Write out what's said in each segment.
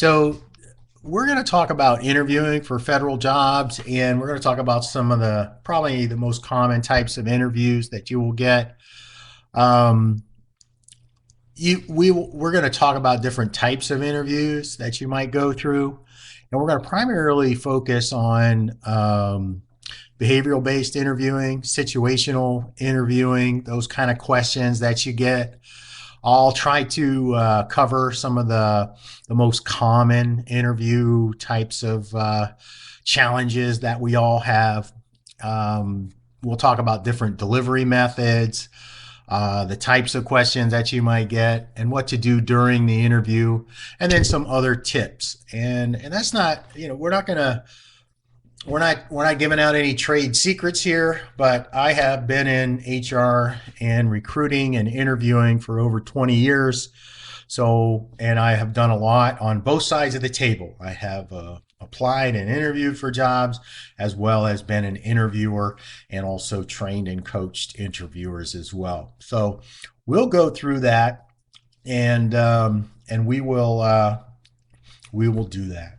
So we're going to talk about interviewing for federal jobs, and we're going to talk about some of the probably the most common types of interviews that you will get. Um, we're going to talk about different types of interviews that you might go through, and we're going to primarily focus on behavioral based interviewing, situational interviewing, those kind of questions that you get. I'll try to cover some of the most common interview types of challenges that we all have. We'll talk about different delivery methods, the types of questions that you might get, and what to do during the interview, and then some other tips. And that's not, we're not gonna we're not giving out any trade secrets here, but I have been in HR and recruiting and interviewing for over 20 years. So, and I have done a lot on both sides of the table. I have applied and interviewed for jobs, as well as been an interviewer and also trained and coached interviewers as well. So we'll go through that, and we will do that.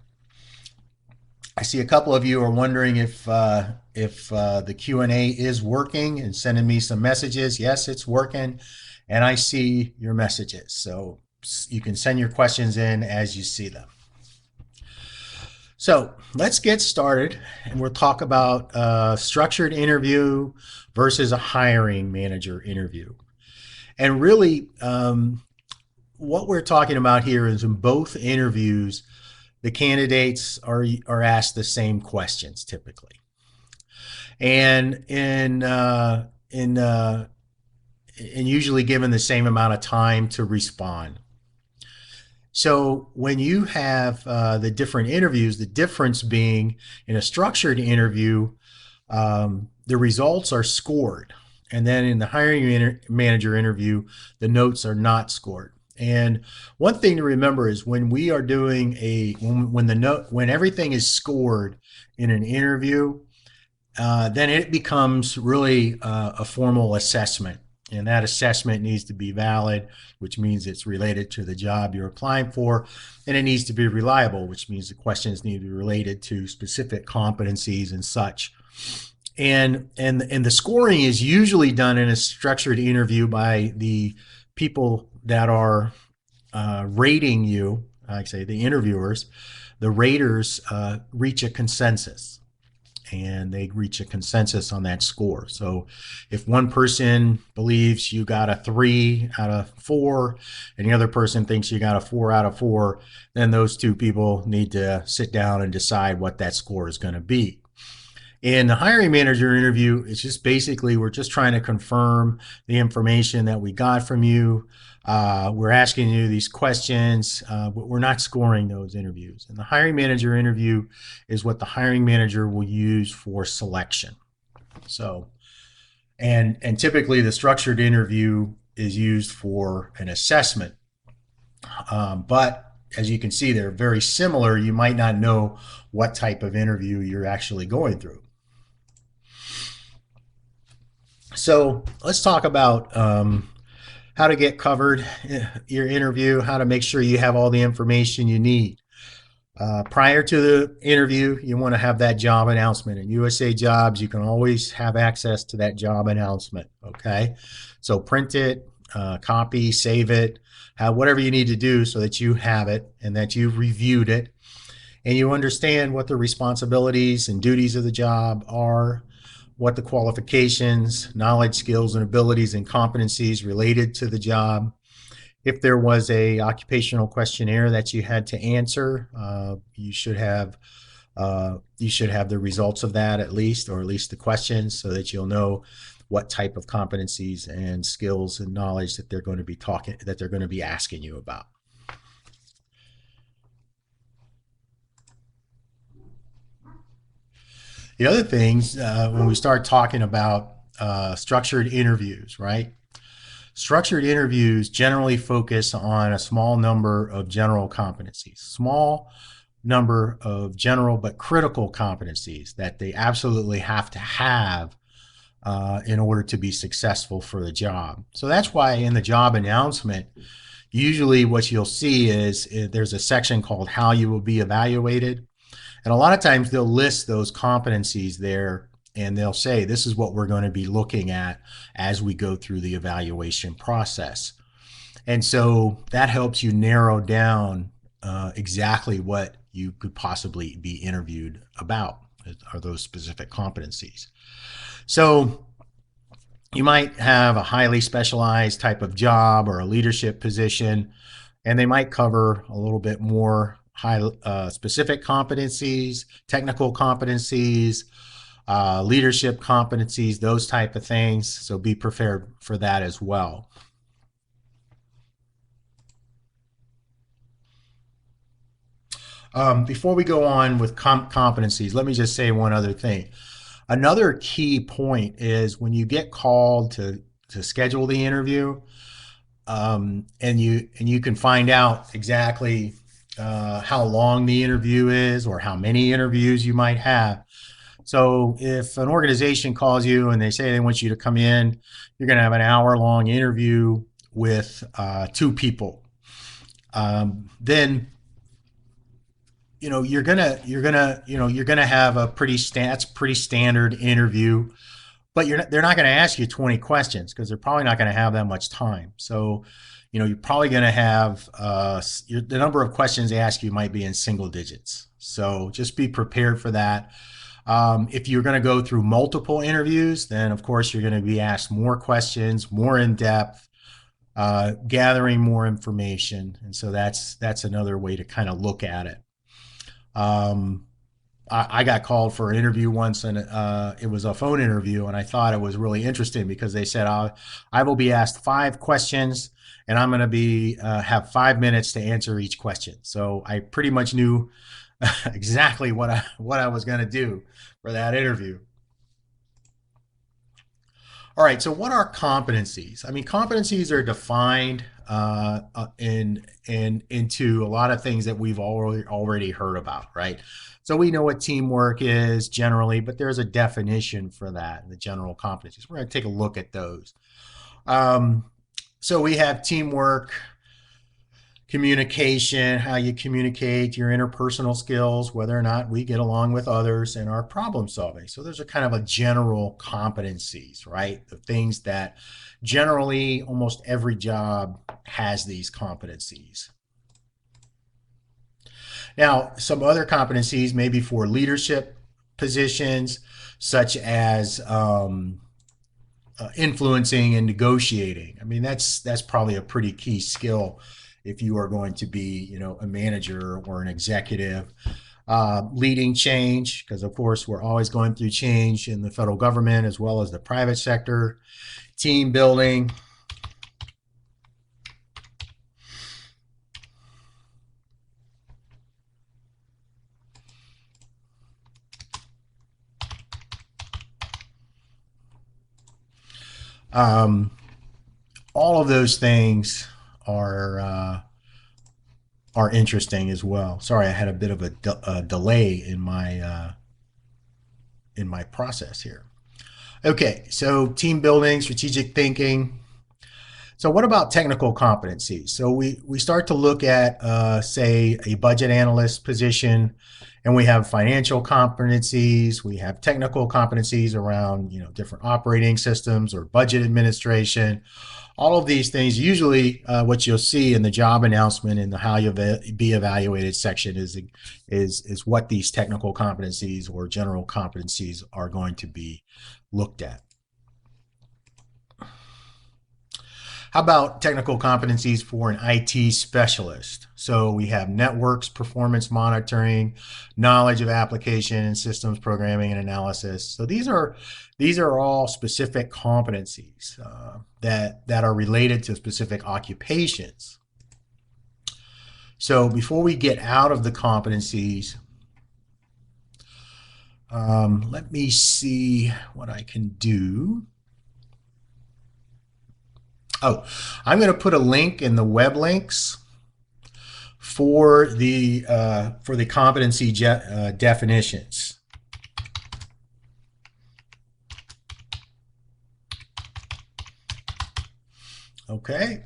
I see a couple of you are wondering if the Q&A is working and sending me some messages. Yes, it's working, and I see your messages. So you can send your questions in as you see them. So let's get started, and we'll talk about a structured interview versus a hiring manager interview. And really, what we're talking about here is in both interviews, the candidates are asked the same questions typically, and usually given the same amount of time to respond. So when you have the different interviews, the difference being in a structured interview, the results are scored, and then in the hiring manager interview, the notes are not scored. And one thing to remember is when we are doing when everything is scored in an interview, then it becomes really a formal assessment. And that assessment needs to be valid, which means it's related to the job you're applying for. And it needs to be reliable, which means the questions need to be related to specific competencies and such. And the scoring is usually done in a structured interview by the people that are rating you, like say the interviewers. The raters reach a consensus, and they reach a consensus on that score. So if one person believes you got a 3 out of 4 and the other person thinks you got a 4 out of 4, then those two people need to sit down and decide what that score is going to be. In the hiring manager interview, it's just basically we're just trying to confirm the information that we got from you. We're asking you these questions, but we're not scoring those interviews. And the hiring manager interview is what the hiring manager will use for selection. So, and typically the structured interview is used for an assessment. But as you can see, they're very similar. You might not know what type of interview you're actually going through. So let's talk about how to get covered your interview, how to make sure you have all the information you need. Prior to the interview, you want to have that job announcement. In USAjobs, you can always have access to that job announcement, okay? So print it, copy, save it, whatever you need to do so that you have it and that you've reviewed it and you understand what the responsibilities and duties of the job are, what the qualifications, knowledge, skills, and abilities and competencies related to the job. If there was a occupational questionnaire that you had to answer, you should have the results of that at least, or at least the questions, so that you'll know what type of competencies and skills and knowledge that they're going to be asking you about. The other things, when we start talking about structured interviews, right? Structured interviews generally focus on a small number of general competencies, small number of general but critical competencies that they absolutely have to have in order to be successful for the job. So that's why in the job announcement, usually what you'll see is there's a section called how you will be evaluated. And a lot of times they'll list those competencies there and they'll say, this is what we're going to be looking at as we go through the evaluation process. And so that helps you narrow down exactly what you could possibly be interviewed about, are those specific competencies. So you might have a highly specialized type of job or a leadership position, and they might cover a little bit more high specific competencies, technical competencies, leadership competencies, those type of things. So be prepared for that as well. Before we go on with competencies, let me just say one other thing. Another key point is when you get called to schedule the interview, and you can find out exactly how long the interview is or how many interviews you might have. So if an organization calls you and they say they want you to come in, you're going to have an hour-long interview with two people. Then you're gonna have a pretty standard interview, but they're not going to ask you 20 questions because they're probably not going to have that much time. So, you're probably going to have the number of questions they ask you might be in single digits. So just be prepared for that. If you're going to go through multiple interviews, then of course you're going to be asked more questions, more in depth, gathering more information, and so that's another way to kind of look at it. Um, I got called for an interview once, and it was a phone interview, and I thought it was really interesting because they said I will be asked 5 questions, and I'm going to be have 5 minutes to answer each question. So I pretty much knew exactly what I was going to do for that interview. All right, so what are competencies? I mean, competencies are defined in into a lot of things that we've already heard about, right? So we know what teamwork is generally, but there's a definition for that, the general competencies. We're going to take a look at those. Um, so we have teamwork, communication, how you communicate, your interpersonal skills, whether or not we get along with others, and our problem solving. So those are kind of a general competencies, right? The things that generally almost every job has these competencies. Now, some other competencies maybe for leadership positions, such as influencing and negotiating. I mean, that's probably a pretty key skill if you are going to be, a manager or an executive. Leading change, because of course we're always going through change in the federal government as well as the private sector. Team building. Um, all of those things are uh, are interesting as well. Sorry, I had a bit of a delay in my process here. Okay, so team building, strategic thinking. So what about technical competencies? So we start to look at, say, a budget analyst position, and we have financial competencies. We have technical competencies around, different operating systems or budget administration. All of these things, usually what you'll see in the job announcement in the how you'll be evaluated section is what these technical competencies or general competencies are going to be looked at. How about technical competencies for an IT specialist? So we have networks, performance monitoring, knowledge of application and systems programming and analysis. So these are all specific competencies that are related to specific occupations. So before we get out of the competencies, let me see what I can do. Oh, I'm going to put a link in the web links for the competency definitions. Okay.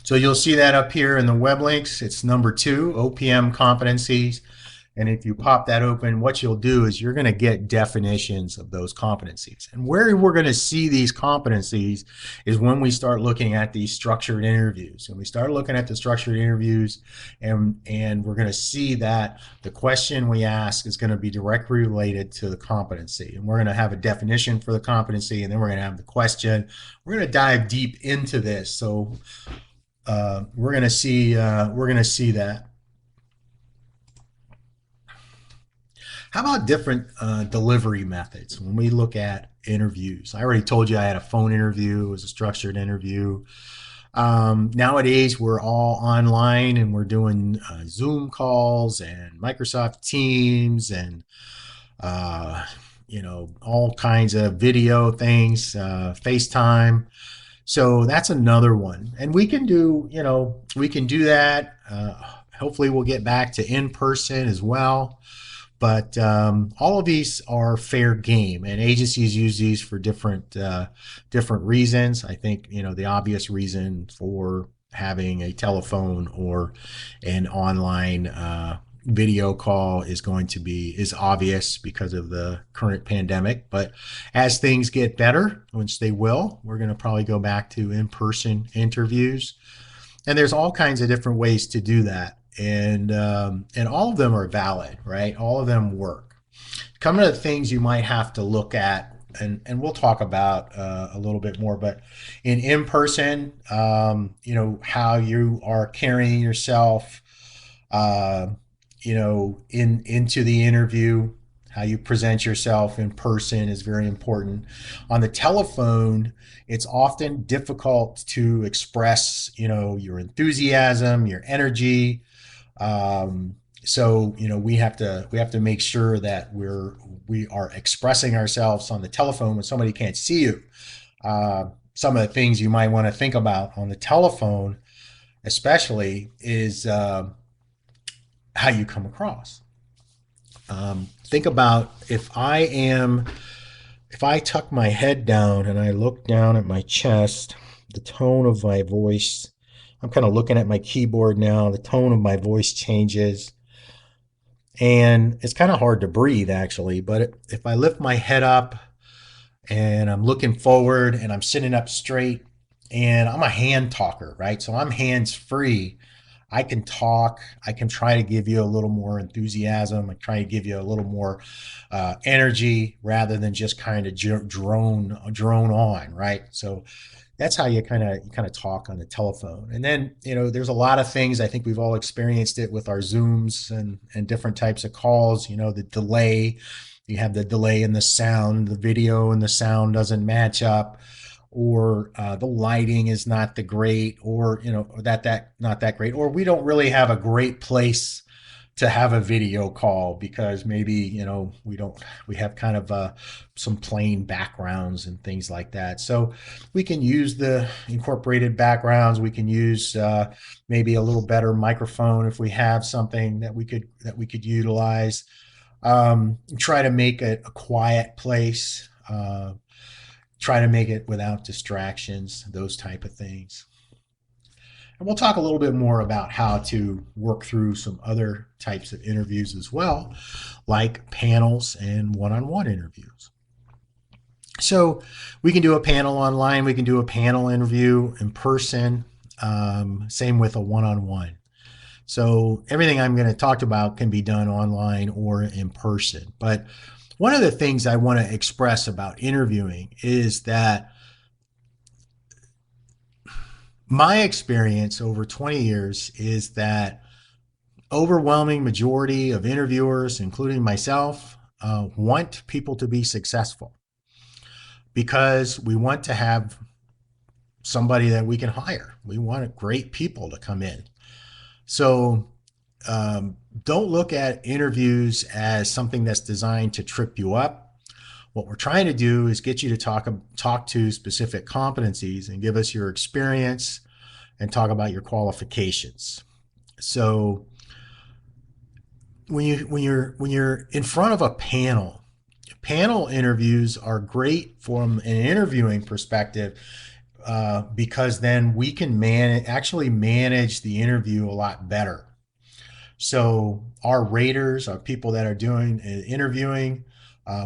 So you'll see that up here in the web links. It's number 2, OPM competencies. And if you pop that open, what you'll do is you're going to get definitions of those competencies. And where we're going to see these competencies is when we start looking at these structured interviews. And we start looking at the structured interviews, and we're going to see that the question we ask is going to be directly related to the competency. And we're going to have a definition for the competency, and then we're going to have the question. We're going to dive deep into this. So we're going to see that. How about different delivery methods when we look at interviews? I already told you I had a phone interview, it was a structured interview. Nowadays, we're all online and we're doing Zoom calls and Microsoft Teams and all kinds of video things, FaceTime. So that's another one, and we can do that. Hopefully, we'll get back to in person as well. But all of these are fair game, and agencies use these for different reasons. I think the obvious reason for having a telephone or an online video call is obvious because of the current pandemic. But as things get better, which they will, we're going to probably go back to in-person interviews. And there's all kinds of different ways to do that, and all of them are valid, right? All of them work. Coming to the things you might have to look at, and we'll talk about a little bit more, but in person, how you are carrying yourself, into the interview, how you present yourself in person is very important. On the telephone, it's often difficult to express, your enthusiasm, your energy. So we have to make sure that we are expressing ourselves on the telephone when somebody can't see you. Some of the things you might want to think about on the telephone, especially, is how you come across. Think about if I tuck my head down and I look down at my chest, the tone of my voice. I'm kind of looking at my keyboard now. The tone of my voice changes, and it's kind of hard to breathe actually. But if I lift my head up and I'm looking forward and I'm sitting up straight, and I'm a hand talker, right? So I'm hands free. I can talk. I can try to give you a little more enthusiasm. I try to give you a little more energy rather than just kind of drone on, right? So that's how you kind of talk on the telephone. And then there's a lot of things. I think we've all experienced it with our Zooms and different types of calls. The delay. You have the delay in the sound. The video and the sound doesn't match up, or the lighting is not the great, or that not that great, or we don't really have a great place to have a video call because maybe we have kind of some plain backgrounds and things like that. So we can use the incorporated backgrounds. We can use maybe a little better microphone if we have something that we could utilize. Try to make it a quiet place. Try to make it without distractions, those type of things. And we'll talk a little bit more about how to work through some other types of interviews as well, like panels and one-on-one interviews. So we can do a panel online, we can do a panel interview in person, same with a one-on-one. So everything I'm going to talk about can be done online or in person. But one of the things I want to express about interviewing is that my experience over 20 years is that overwhelming majority of interviewers, including myself, want people to be successful because we want to have somebody that we can hire. We want great people to come in. So don't look at interviews as something that's designed to trip you up. What we're trying to do is get you to talk to specific competencies and give us your experience and talk about your qualifications. So when you're in front of a panel interviews are great from an interviewing perspective because then we can actually manage the interview a lot better. So our raters, our people that are doing interviewing,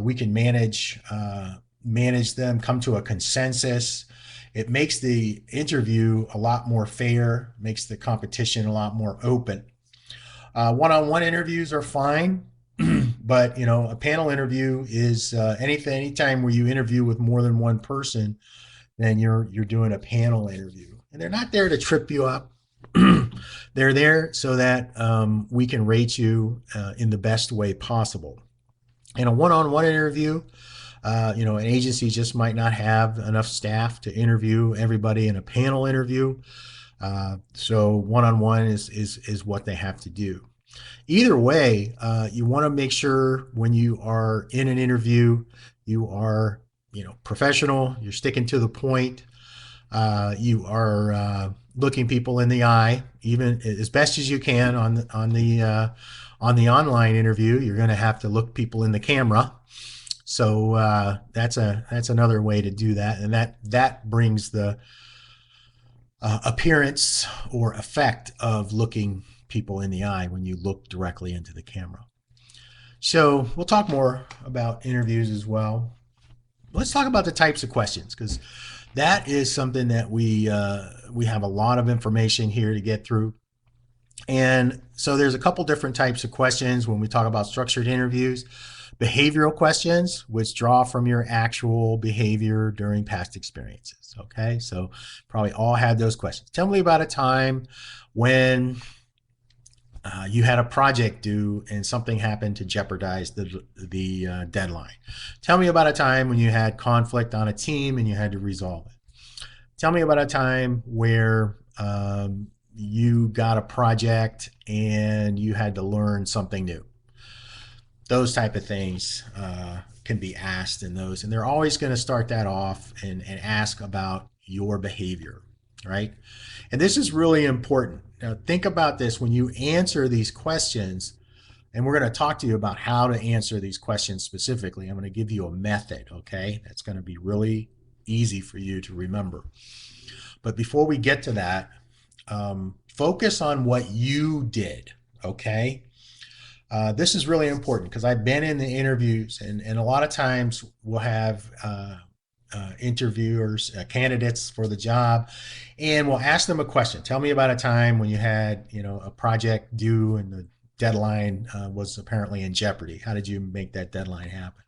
we can manage them, come to a consensus. It makes the interview a lot more fair, makes the competition a lot more open. One-on-one interviews are fine, but a panel interview is anytime where you interview with more than one person, then you're doing a panel interview, and they're not there to trip you up. They're there so that we can rate you in the best way possible. In a one-on-one interview, an agency just might not have enough staff to interview everybody in a panel interview. So one-on-one is what they have to do. Either way, you want to make sure when you are in an interview, you are professional. You're sticking to the point. You are looking people in the eye, even as best as you can on the online interview. You're going to have to look people in the camera. So that's another way to do that, and that brings the appearance or effect of looking people in the eye when you look directly into the camera. So we'll talk more about interviews as well. Let's talk about the types of questions, because that is something that we have a lot of information here to get through. And so there's a couple different types of questions when we talk about structured interviews. Behavioral questions, which draw from your actual behavior during past experiences. Okay, so probably all had those questions. Tell me about a time when you had a project due and something happened to jeopardize the deadline. Tell me about a time when you had conflict on a team and you had to resolve it. Tell me about a time where you got a project and you had to learn something new. Those type of things can be asked in those, and they're always going to start that off and ask about your behavior, right? And this is really important. Now, think about this when you answer these questions, and we're going to talk to you about how to answer these questions specifically. I'm going to give you a method, okay? That's going to be really easy for you to remember. But before we get to that, focus on what you did, okay? This is really important because I've been in the interviews, and a lot of times we'll have interviewers, candidates for the job, and we'll ask them a question. Tell me about a time when you had, a project due and the deadline was apparently in jeopardy. How did you make that deadline happen?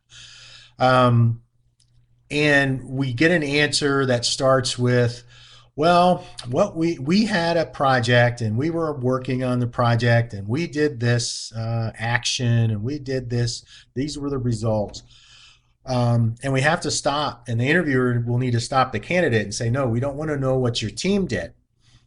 And we get an answer that starts with, well, what we had a project and we were working on the project and we did this action and we did this. These were the results. And we have to stop, and the interviewer will need to stop the candidate and say, no, we don't want to know what your team did.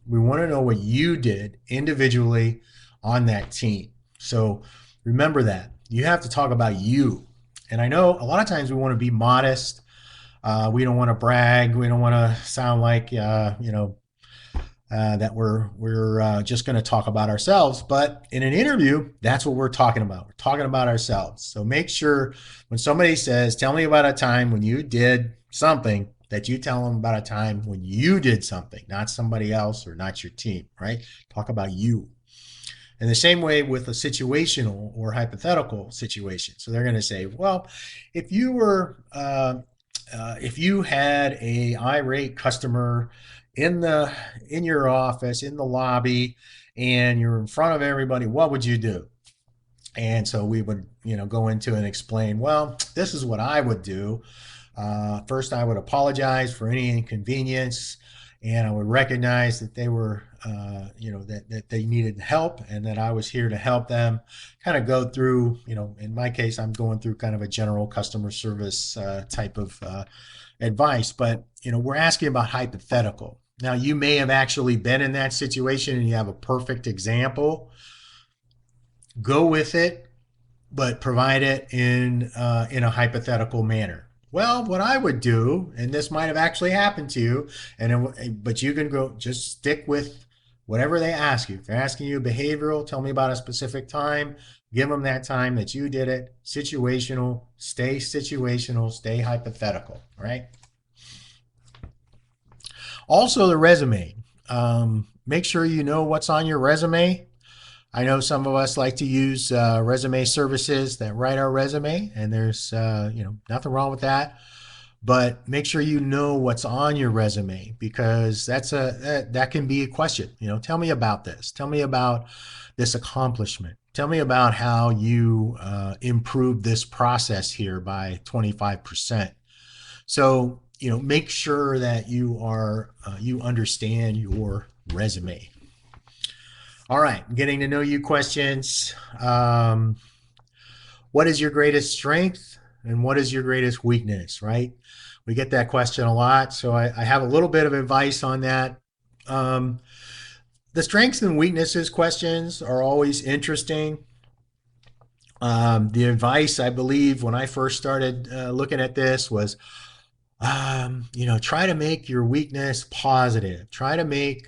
We want to know what you did individually on that team. So remember that. You have to talk about you. And I know a lot of times we want to be modest. We don't want to brag. We don't want to sound like, that we're just going to talk about ourselves. But in an interview, that's what we're talking about. We're talking about ourselves. So make sure when somebody says, tell me about a time when you did something, that you tell them about a time when you did something, not somebody else or not your team, right? Talk about you. In the same way with a situational or hypothetical situation. So they're going to say, well, if you were, if you had a irate customer in your office, in the lobby, and you're in front of everybody, what would you do? And so we would, go into and explain, well, this is what I would do. First, I would apologize for any inconvenience, and I would recognize that they were, that they needed help and that I was here to help them. Kind of go through, in my case, I'm going through kind of a general customer service type of advice, but, we're asking about hypothetical. Now, you may have actually been in that situation and you have a perfect example. Go with it, but provide it in a hypothetical manner. Well, what I would do, and this might have actually happened to you, but you can go just stick with whatever they ask you. If they're asking you behavioral, tell me about a specific time. Give them that time that you did it. Situational, stay hypothetical, right? Also, the resume. Make sure you know what's on your resume. I know some of us like to use resume services that write our resume, and there's nothing wrong with that. But make sure you know what's on your resume, because that can be a question. Tell me about this. Tell me about this accomplishment. Tell me about how you improved this process here by 25%. So make sure that you understand your resume. All right, getting to know you questions. What is your greatest strength and what is your greatest weakness, right? We get that question a lot. So I have a little bit of advice on that. Um, the strengths and weaknesses questions are always interesting. The advice, I believe, when I first started looking at this was, try to make your weakness positive. Try to make,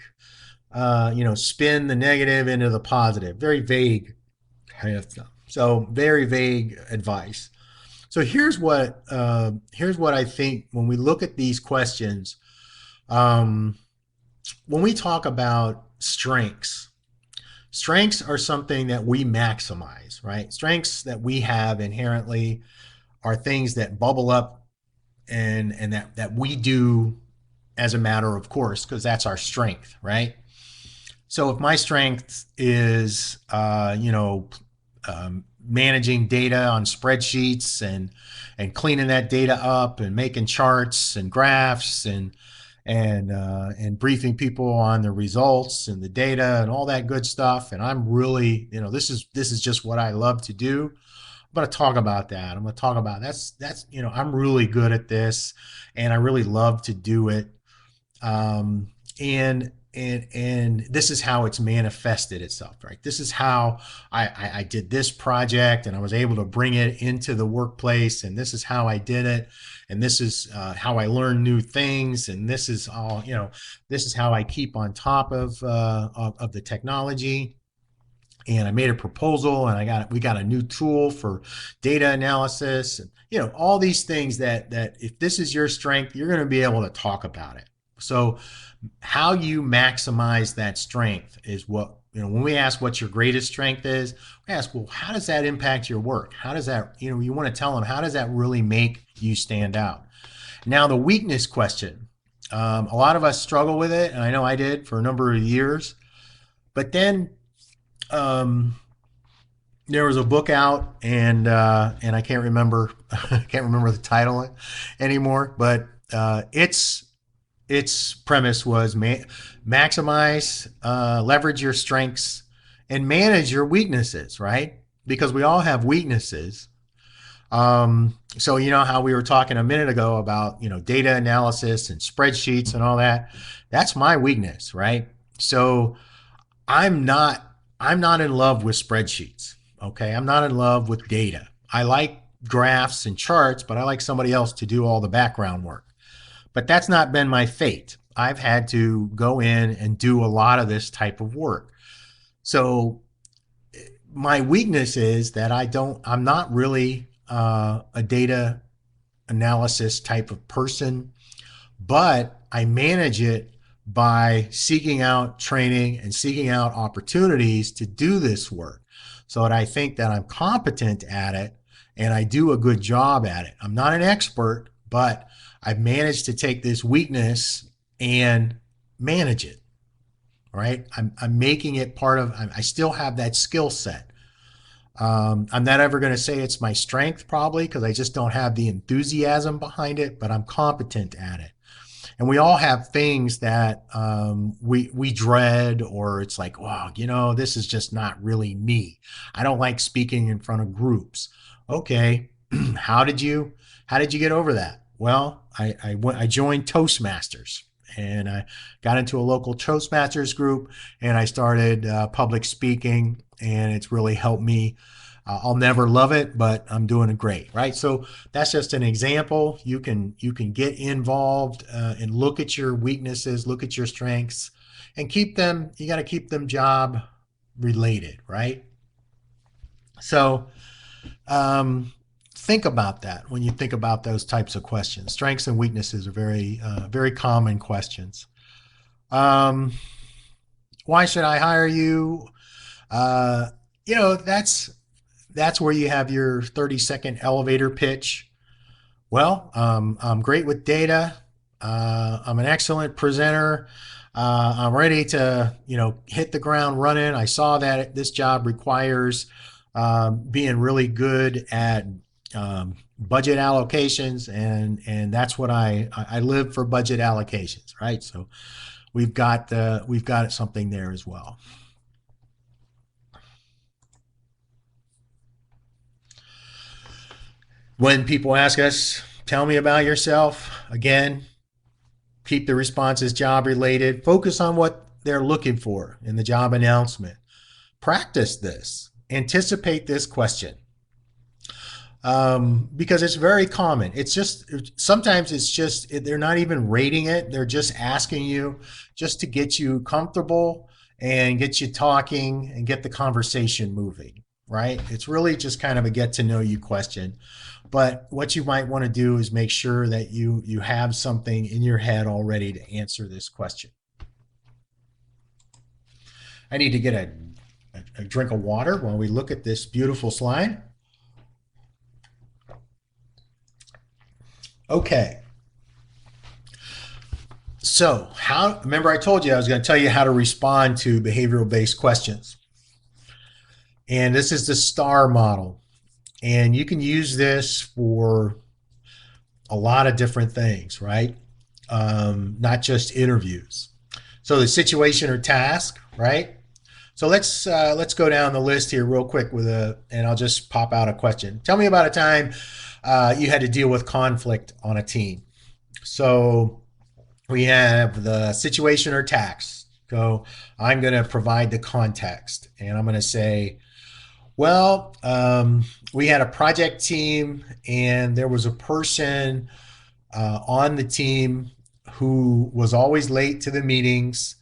spin the negative into the positive. Very vague kind of stuff. So very vague advice. So here's what I think when we look at these questions. Um, when we talk about strengths are something that we maximize, right? Strengths that we have inherently are things that bubble up and that we do as a matter of course, because that's our strength, right? So if my strength is, managing data on spreadsheets and cleaning that data up and making charts and graphs and briefing people on the results and the data and all that good stuff, and I'm really, this is just what I love to do. I'm going to talk about that. I'm going to talk about that's I'm really good at this, and I really love to do it. um, and this is how it's manifested itself, right? This is how I did this project, and I was able to bring it into the workplace, and this is how I did it, and this is how I learn new things, and this is all, this is how I keep on top of the technology. And I made a proposal, and we got a new tool for data analysis, and all these things that if this is your strength, you're going to be able to talk about it. So how you maximize that strength is what, when we ask what your greatest strength is, we ask, well, how does that impact your work? How does that, you want to tell them, how does that really make you stand out? Now, the weakness question, a lot of us struggle with it, and I know I did for a number of years. But then um, there was a book out, and I can't remember I can't remember the title anymore, but its premise was maximize, leverage your strengths, and manage your weaknesses, right? Because we all have weaknesses. So you know how we were talking a minute ago about data analysis and spreadsheets and all that. That's my weakness, right? So I'm not I'm not in love with spreadsheets. Okay, I'm not in love with data. I like graphs and charts, but I like somebody else to do all the background work. But that's not been my fate. I've had to go in and do a lot of this type of work. So my weakness is that I'm not really a data analysis type of person, but I manage it by seeking out training and seeking out opportunities to do this work, so that I think that I'm competent at it and I do a good job at it. I'm not an expert, but I've managed to take this weakness and manage it, right? I'm making it part of, I still have that skill set. I'm not ever going to say it's my strength, probably, because I just don't have the enthusiasm behind it, but I'm competent at it. And we all have things that we dread, or it's like, wow, this is just not really me. I don't like speaking in front of groups. Okay, how did you get over that? Well, I joined Toastmasters, and I got into a local Toastmasters group, and I started public speaking, and it's really helped me. I'll never love it, but I'm doing it great, right? So that's just an example. You can get involved and look at your weaknesses, look at your strengths, and keep them. You got to keep them job related, right? So think about that when you think about those types of questions. Strengths and weaknesses are very common questions. Um, why should I hire you? Uh, you know, that's where you have your 30-second elevator pitch. Well, I'm great with data. I'm an excellent presenter. I'm ready to, hit the ground running. I saw that this job requires being really good at budget allocations, and that's what I live for, budget allocations, right? So we've got something there as well. When people ask us, tell me about yourself, again, keep the responses job related. Focus on what they're looking for in the job announcement. Practice this. Anticipate this question, because it's very common. It's just sometimes it's just they're not even rating it. They're just asking you just to get you comfortable and get you talking and get the conversation moving. Right? It's really just kind of a get to know you question. But what you might want to do is make sure that you have something in your head already to answer this question. I need to get a drink of water while we look at this beautiful slide. Okay. So, remember I told you I was going to tell you how to respond to behavioral based questions. And this is the STAR model. And you can use this for a lot of different things, right? Not just interviews. So the situation or task, right? So let's go down the list here real quick and I'll just pop out a question. Tell me about a time you had to deal with conflict on a team. So we have the situation or task. So I'm going to provide the context, and I'm going to say, well, we had a project team, and there was a person on the team who was always late to the meetings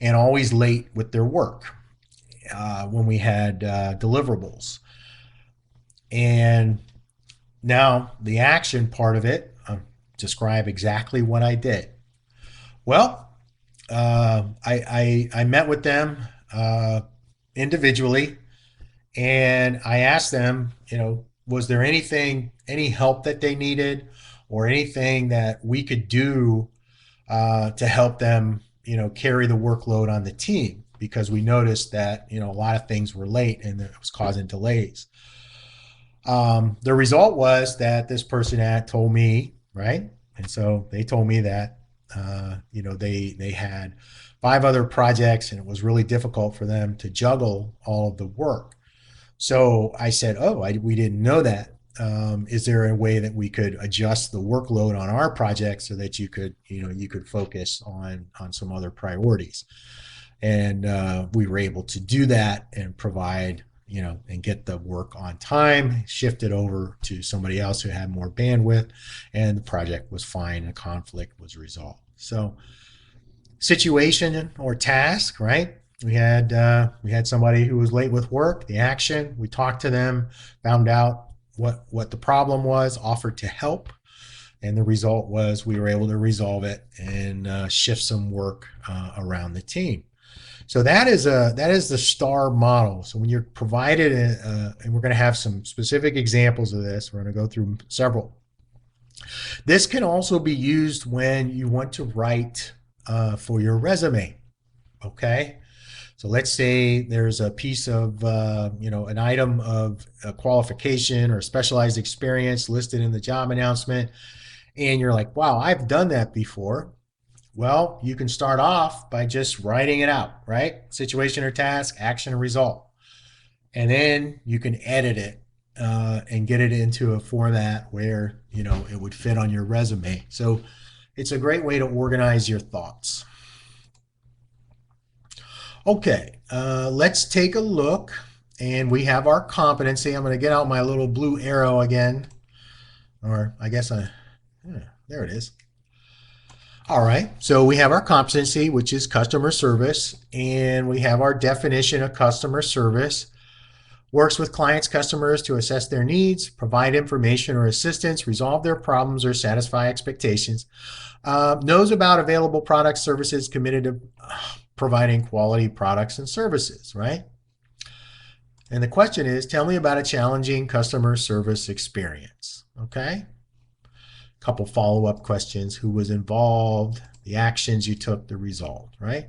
and always late with their work when we had deliverables. And now the action part of it, describe exactly what I did. Well, I met with them individually, and I asked them, was there any help that they needed, or anything that we could do to help them, carry the workload on the team, because we noticed that, a lot of things were late and it was causing delays. The result was that this person had told me, right? And so they told me that, they had 5 other projects and it was really difficult for them to juggle all of the work. So I said, "Oh, we didn't know that. Is there a way that we could adjust the workload on our project so that you could focus on some other priorities?" And we were able to do that and provide, and get the work on time, shift it over to somebody else who had more bandwidth, and the project was fine and conflict was resolved. So situation or task, right? We had somebody who was late with work. The action, we talked to them, found out what the problem was, offered to help, and the result was we were able to resolve it and shift some work around the team. So that is the STAR model. So when you're provided, and we're going to have some specific examples of this, we're going to go through several. This can also be used when you want to write for your resume. Okay. So let's say there's a piece of, an item of a qualification or specialized experience listed in the job announcement, and you're like, wow, I've done that before. Well, you can start off by just writing it out, right? Situation or task, action or result. And then you can edit it and get it into a format where, it would fit on your resume. So it's a great way to organize your thoughts. Okay, let's take a look. And we have our competency. I'm going to get out my little blue arrow again. Or I guess there it is. All right, so we have our competency, which is customer service, and we have our definition of customer service. Works with clients, customers to assess their needs, provide information or assistance, resolve their problems, or satisfy expectations. Knows about available products, services, committed to providing quality products and services, right? And the question is, tell me about a challenging customer service experience. Okay. A couple follow-up questions. Who was involved? The actions you took, the result, right?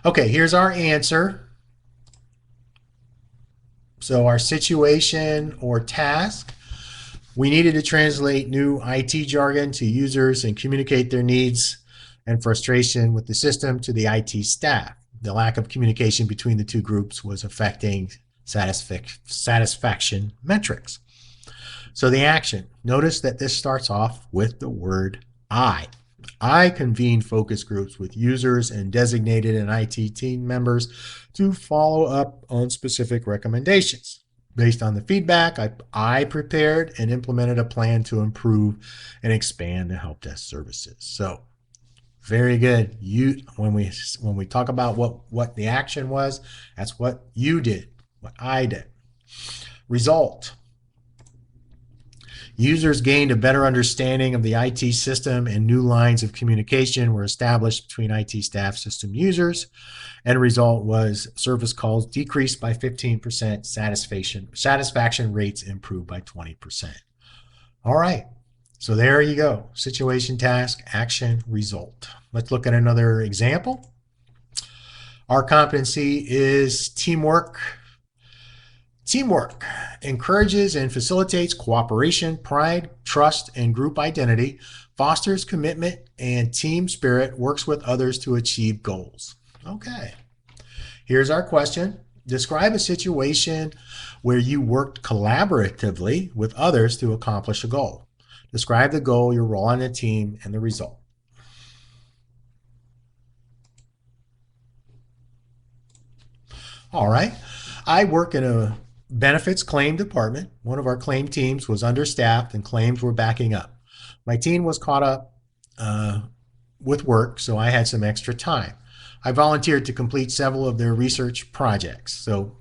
Okay, here's our answer. So our situation or task, we needed to translate new IT jargon to users and communicate their needs and frustration with the system to the IT staff. The lack of communication between the two groups was affecting satisfaction metrics. So the action, notice that this starts off with the word I. I convened focus groups with users and designated an IT team members to follow up on specific recommendations. Based on the feedback, I prepared and implemented a plan to improve and expand the help desk services. So very good. When we talk about what the action was, that's what you did, what I did. Result. Users gained a better understanding of the IT system and new lines of communication were established between IT staff system users. End result was service calls decreased by 15%, satisfaction rates improved by 20%. All right, so there you go. Situation, task, action, result. Let's look at another example. Our competency is teamwork. Teamwork encourages and facilitates cooperation, pride, trust, and group identity, fosters commitment and team spirit, works with others to achieve goals. Okay, here's our question. Describe a situation where you worked collaboratively with others to accomplish a goal. Describe the goal, your role on the team, and the result. All right, I work in a benefits claim department. One of our claim teams was understaffed and claims were backing up. My team was caught up with work, so I had some extra time. I volunteered to complete several of their research projects. So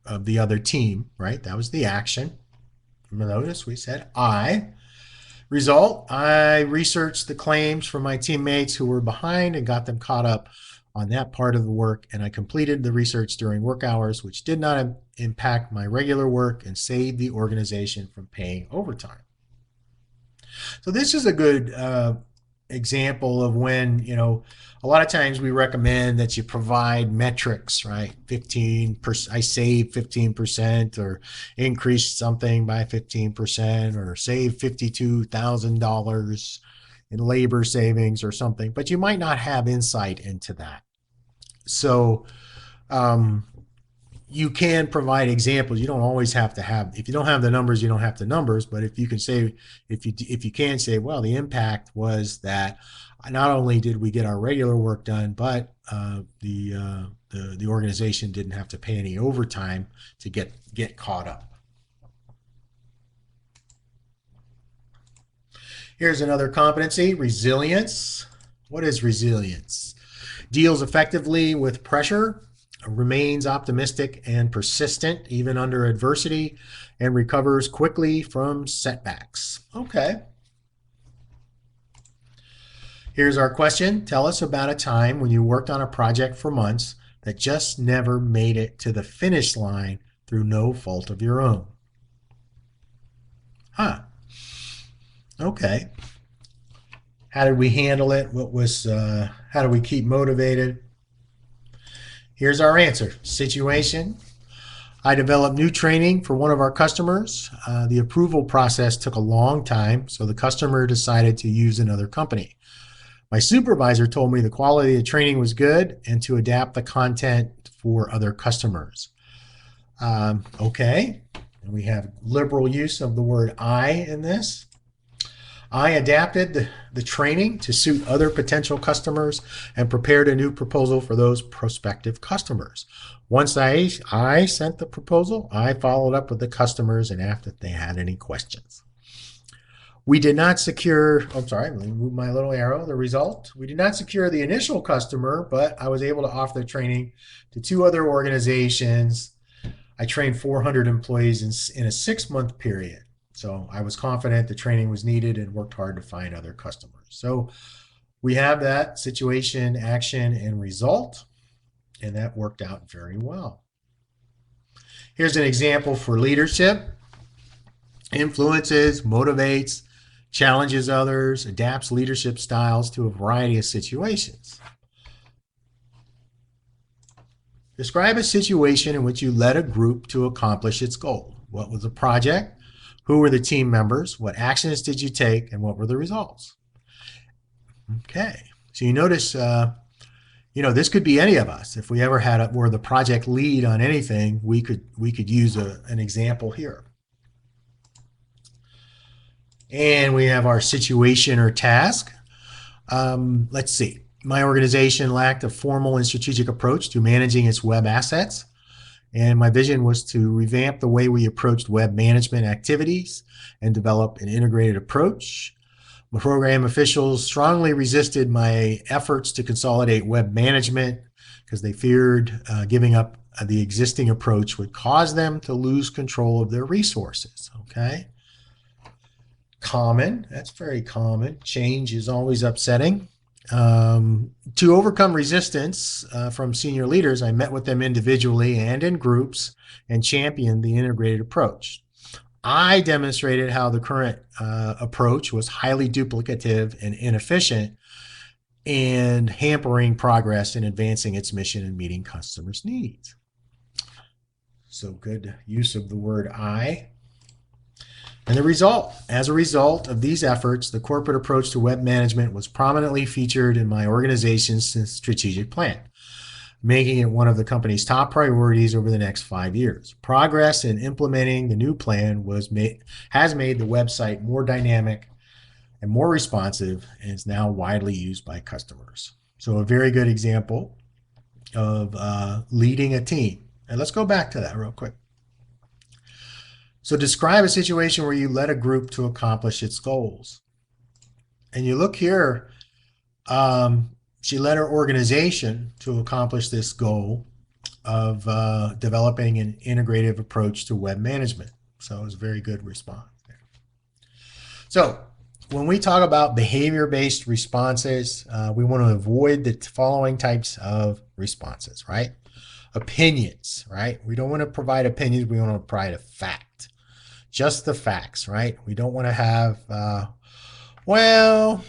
of the other team, right? That was the action. Notice we said I. Result, I researched the claims for my teammates who were behind and got them caught up on that part of the work, and I completed the research during work hours, which did not impact my regular work and saved the organization from paying overtime. So this is a good example of when, a lot of times we recommend that you provide metrics, right? 15%, I saved 15% or increased something by 15% or saved $52,000 in labor savings or something, but you might not have insight into that. So you can provide examples. You don't always have to have, if you don't have the numbers, you don't have the numbers, but if you can say, if you can say, well, the impact was that not only did we get our regular work done, but the organization didn't have to pay any overtime to get caught up. Here's another competency, resilience. What is resilience? Deals effectively with pressure, remains optimistic and persistent even under adversity, and recovers quickly from setbacks. Okay. Here's our question. Tell us about a time when you worked on a project for months that just never made it to the finish line through no fault of your own. Huh. Okay. How did we handle it? How do we keep motivated? Here's our answer. Situation. I developed new training for one of our customers. The approval process took a long time, so the customer decided to use another company. My supervisor told me the quality of the training was good and to adapt the content for other customers. Okay, and we have liberal use of the word I in this. I adapted the training to suit other potential customers and prepared a new proposal for those prospective customers. Once I sent the proposal, I followed up with the customers and asked if they had any questions. We did not secure, let me move my little arrow, the result. We did not secure the initial customer, but I was able to offer the training to 2 other organizations I trained 400 employees in a 6-month period. So I was confident the training was needed and worked hard to find other customers. So we have that situation, action, and result, and that worked out very well. Here's an example for leadership: influences, motivates, challenges others, adapts leadership styles to a variety of situations. Describe a situation in which you led a group to accomplish its goal. What was the project? Who were the team members? What actions did you take? And what were the results? Okay, so you notice, this could be any of us. If we ever were the project lead on anything, we could use an example here. And we have our situation or task. Let's see. My organization lacked a formal and strategic approach to managing its web assets. And my vision was to revamp the way we approached web management activities and develop an integrated approach. My program officials strongly resisted my efforts to consolidate web management because they feared giving up the existing approach would cause them to lose control of their resources. Okay. Common. That's very common. Change is always upsetting. To overcome resistance from senior leaders, I met with them individually and in groups and championed the integrated approach. I demonstrated how the current approach was highly duplicative and inefficient and hampering progress in advancing its mission and meeting customers' needs. So good use of the word I. And the result, as a result of these efforts, the corporate approach to web management was prominently featured in my organization's strategic plan, making it one of the company's top priorities over the next 5 years. Progress in implementing the new plan has made the website more dynamic and more responsive, and is now widely used by customers. So a very good example of leading a team. And let's go back to that real quick. So describe a situation where you led a group to accomplish its goals. And you look here, she led her organization to accomplish this goal of developing an integrative approach to web management. So it was a very good response. So when we talk about behavior-based responses, we want to avoid the following types of responses, right? Opinions, right? We don't want to provide opinions. We want to provide a fact. Just the facts, right? We don't want to have, well,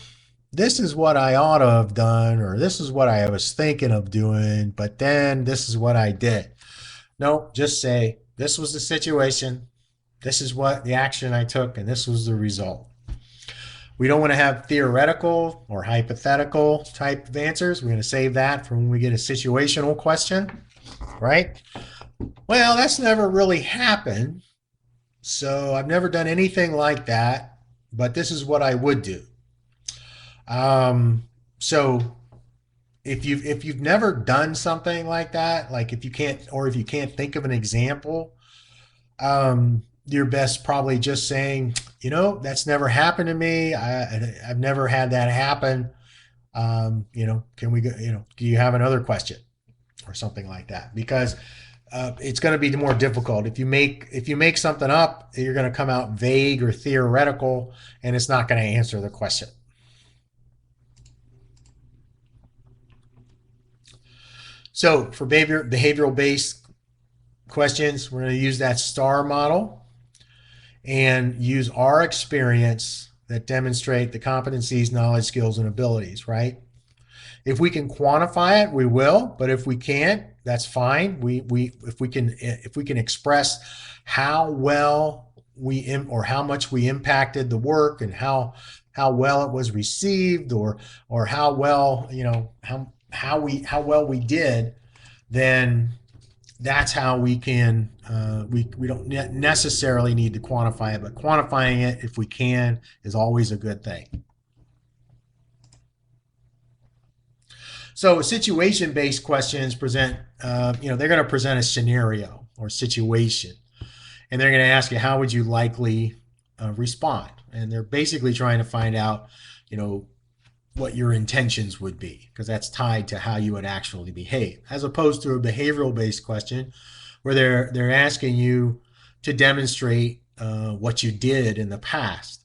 this is what I ought to have done, or this is what I was thinking of doing, but then this is what I did. No, just say, this was the situation, this is what the action I took, and this was the result. We don't want to have theoretical or hypothetical type of answers. We're going to save that for when we get a situational question, right? Well, that's never really happened. So I've never done anything like that, but this is what I would do. So if you've never done something like that, like if you can't think of an example, you're best probably just saying, that's never happened to me. I've never had that happen. Can we go, do you have another question or something like that? Because it's going to be more difficult. If you make something up, you're going to come out vague or theoretical, and it's not going to answer the question. So for behavioral-based questions, we're going to use that STAR model and use our experience that demonstrate the competencies, knowledge, skills, and abilities, right? If we can quantify it, we will, but if we can't, that's fine. If we can express how well or how much we impacted the work and how well it was received, or how well how well we did, then that's how we can we don't necessarily need to quantify it, but quantifying it if we can is always a good thing. So situation-based questions present, they're going to present a scenario or situation, and they're going to ask you, how would you likely respond? And they're basically trying to find out, what your intentions would be, because that's tied to how you would actually behave. As opposed to a behavioral-based question, where they're asking you to demonstrate what you did in the past.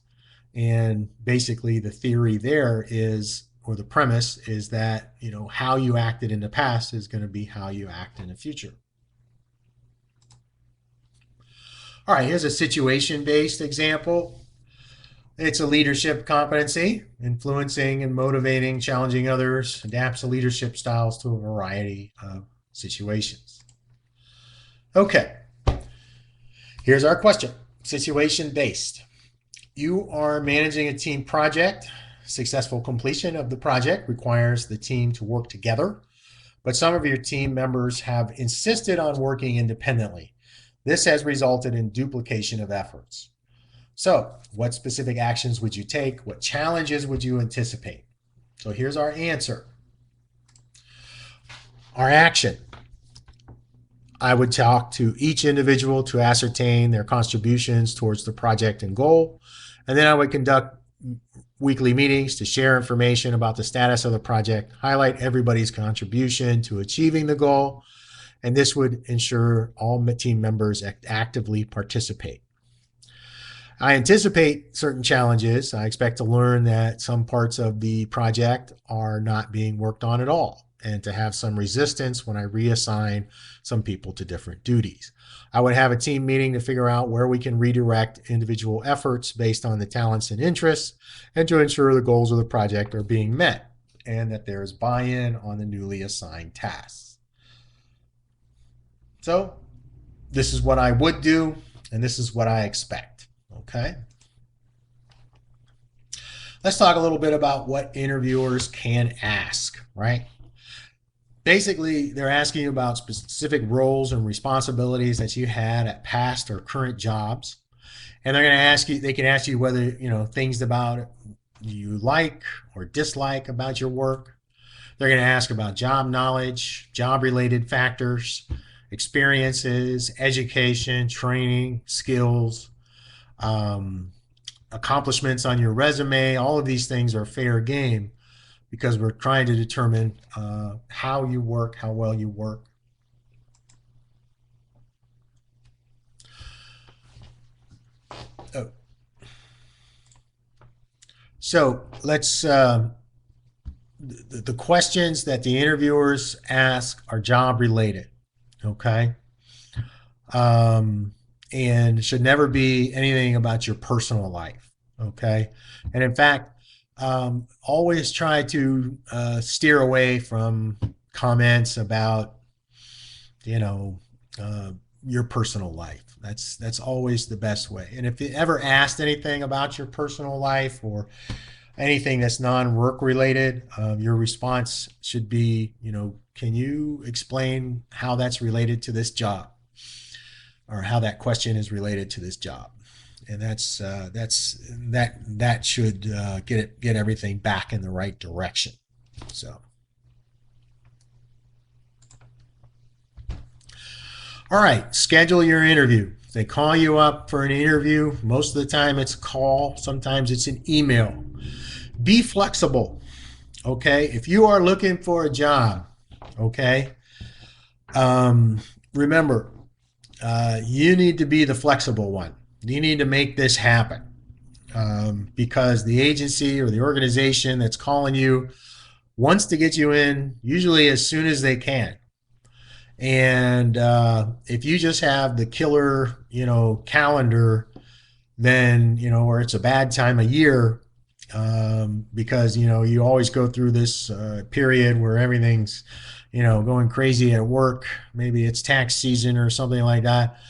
And basically, the theory there is, or the premise is that, how you acted in the past is going to be how you act in the future. All right, here's a situation based example. It's a leadership competency, influencing and motivating, challenging others, adapts the leadership styles to a variety of situations. Okay, here's our question. Situation based. You are managing a team project. Successful completion of the project requires the team to work together, but some of your team members have insisted on working independently. This has resulted in duplication of efforts. So, what specific actions would you take? What challenges would you anticipate? So, here's our answer. Our action. I would talk to each individual to ascertain their contributions towards the project and goal. And then I would conduct weekly meetings to share information about the status of the project, highlight everybody's contribution to achieving the goal, and this would ensure all team members actively participate. I anticipate certain challenges. I expect to learn that some parts of the project are not being worked on at all, and to have some resistance when I reassign some people to different duties. I would have a team meeting to figure out where we can redirect individual efforts based on the talents and interests, and to ensure the goals of the project are being met, and that there is buy-in on the newly assigned tasks. So this is what I would do, and this is what I expect. Okay. Let's talk a little bit about what interviewers can ask, right? Basically, they're asking you about specific roles and responsibilities that you had at past or current jobs. And they're going to ask you, they can ask you whether, things about you like or dislike about your work. They're going to ask about job knowledge, job related factors, experiences, education, training, skills, accomplishments on your resume. All of these things are fair game because we're trying to determine how you work, how well you work. Oh. So let's, the questions that the interviewers ask are job related, okay? And should never be anything about your personal life, okay? And in fact, always try to steer away from comments about, your personal life. That's always the best way. And if you ever asked anything about your personal life or anything that's non-work related, your response should be, can you explain how that's related to this job, or how that question is related to this job? And that should get everything back in the right direction. So, all right, schedule your interview. If they call you up for an interview, most of the time it's a call, sometimes it's an email. Be flexible, okay? If you are looking for a job, okay, remember, you need to be the flexible one. You need to make this happen, because the agency or the organization that's calling you wants to get you in usually as soon as they can. And if you just have the killer, calendar, then, or it's a bad time of year, because, you always go through this period where everything's, going crazy at work. Maybe it's tax season or something like that.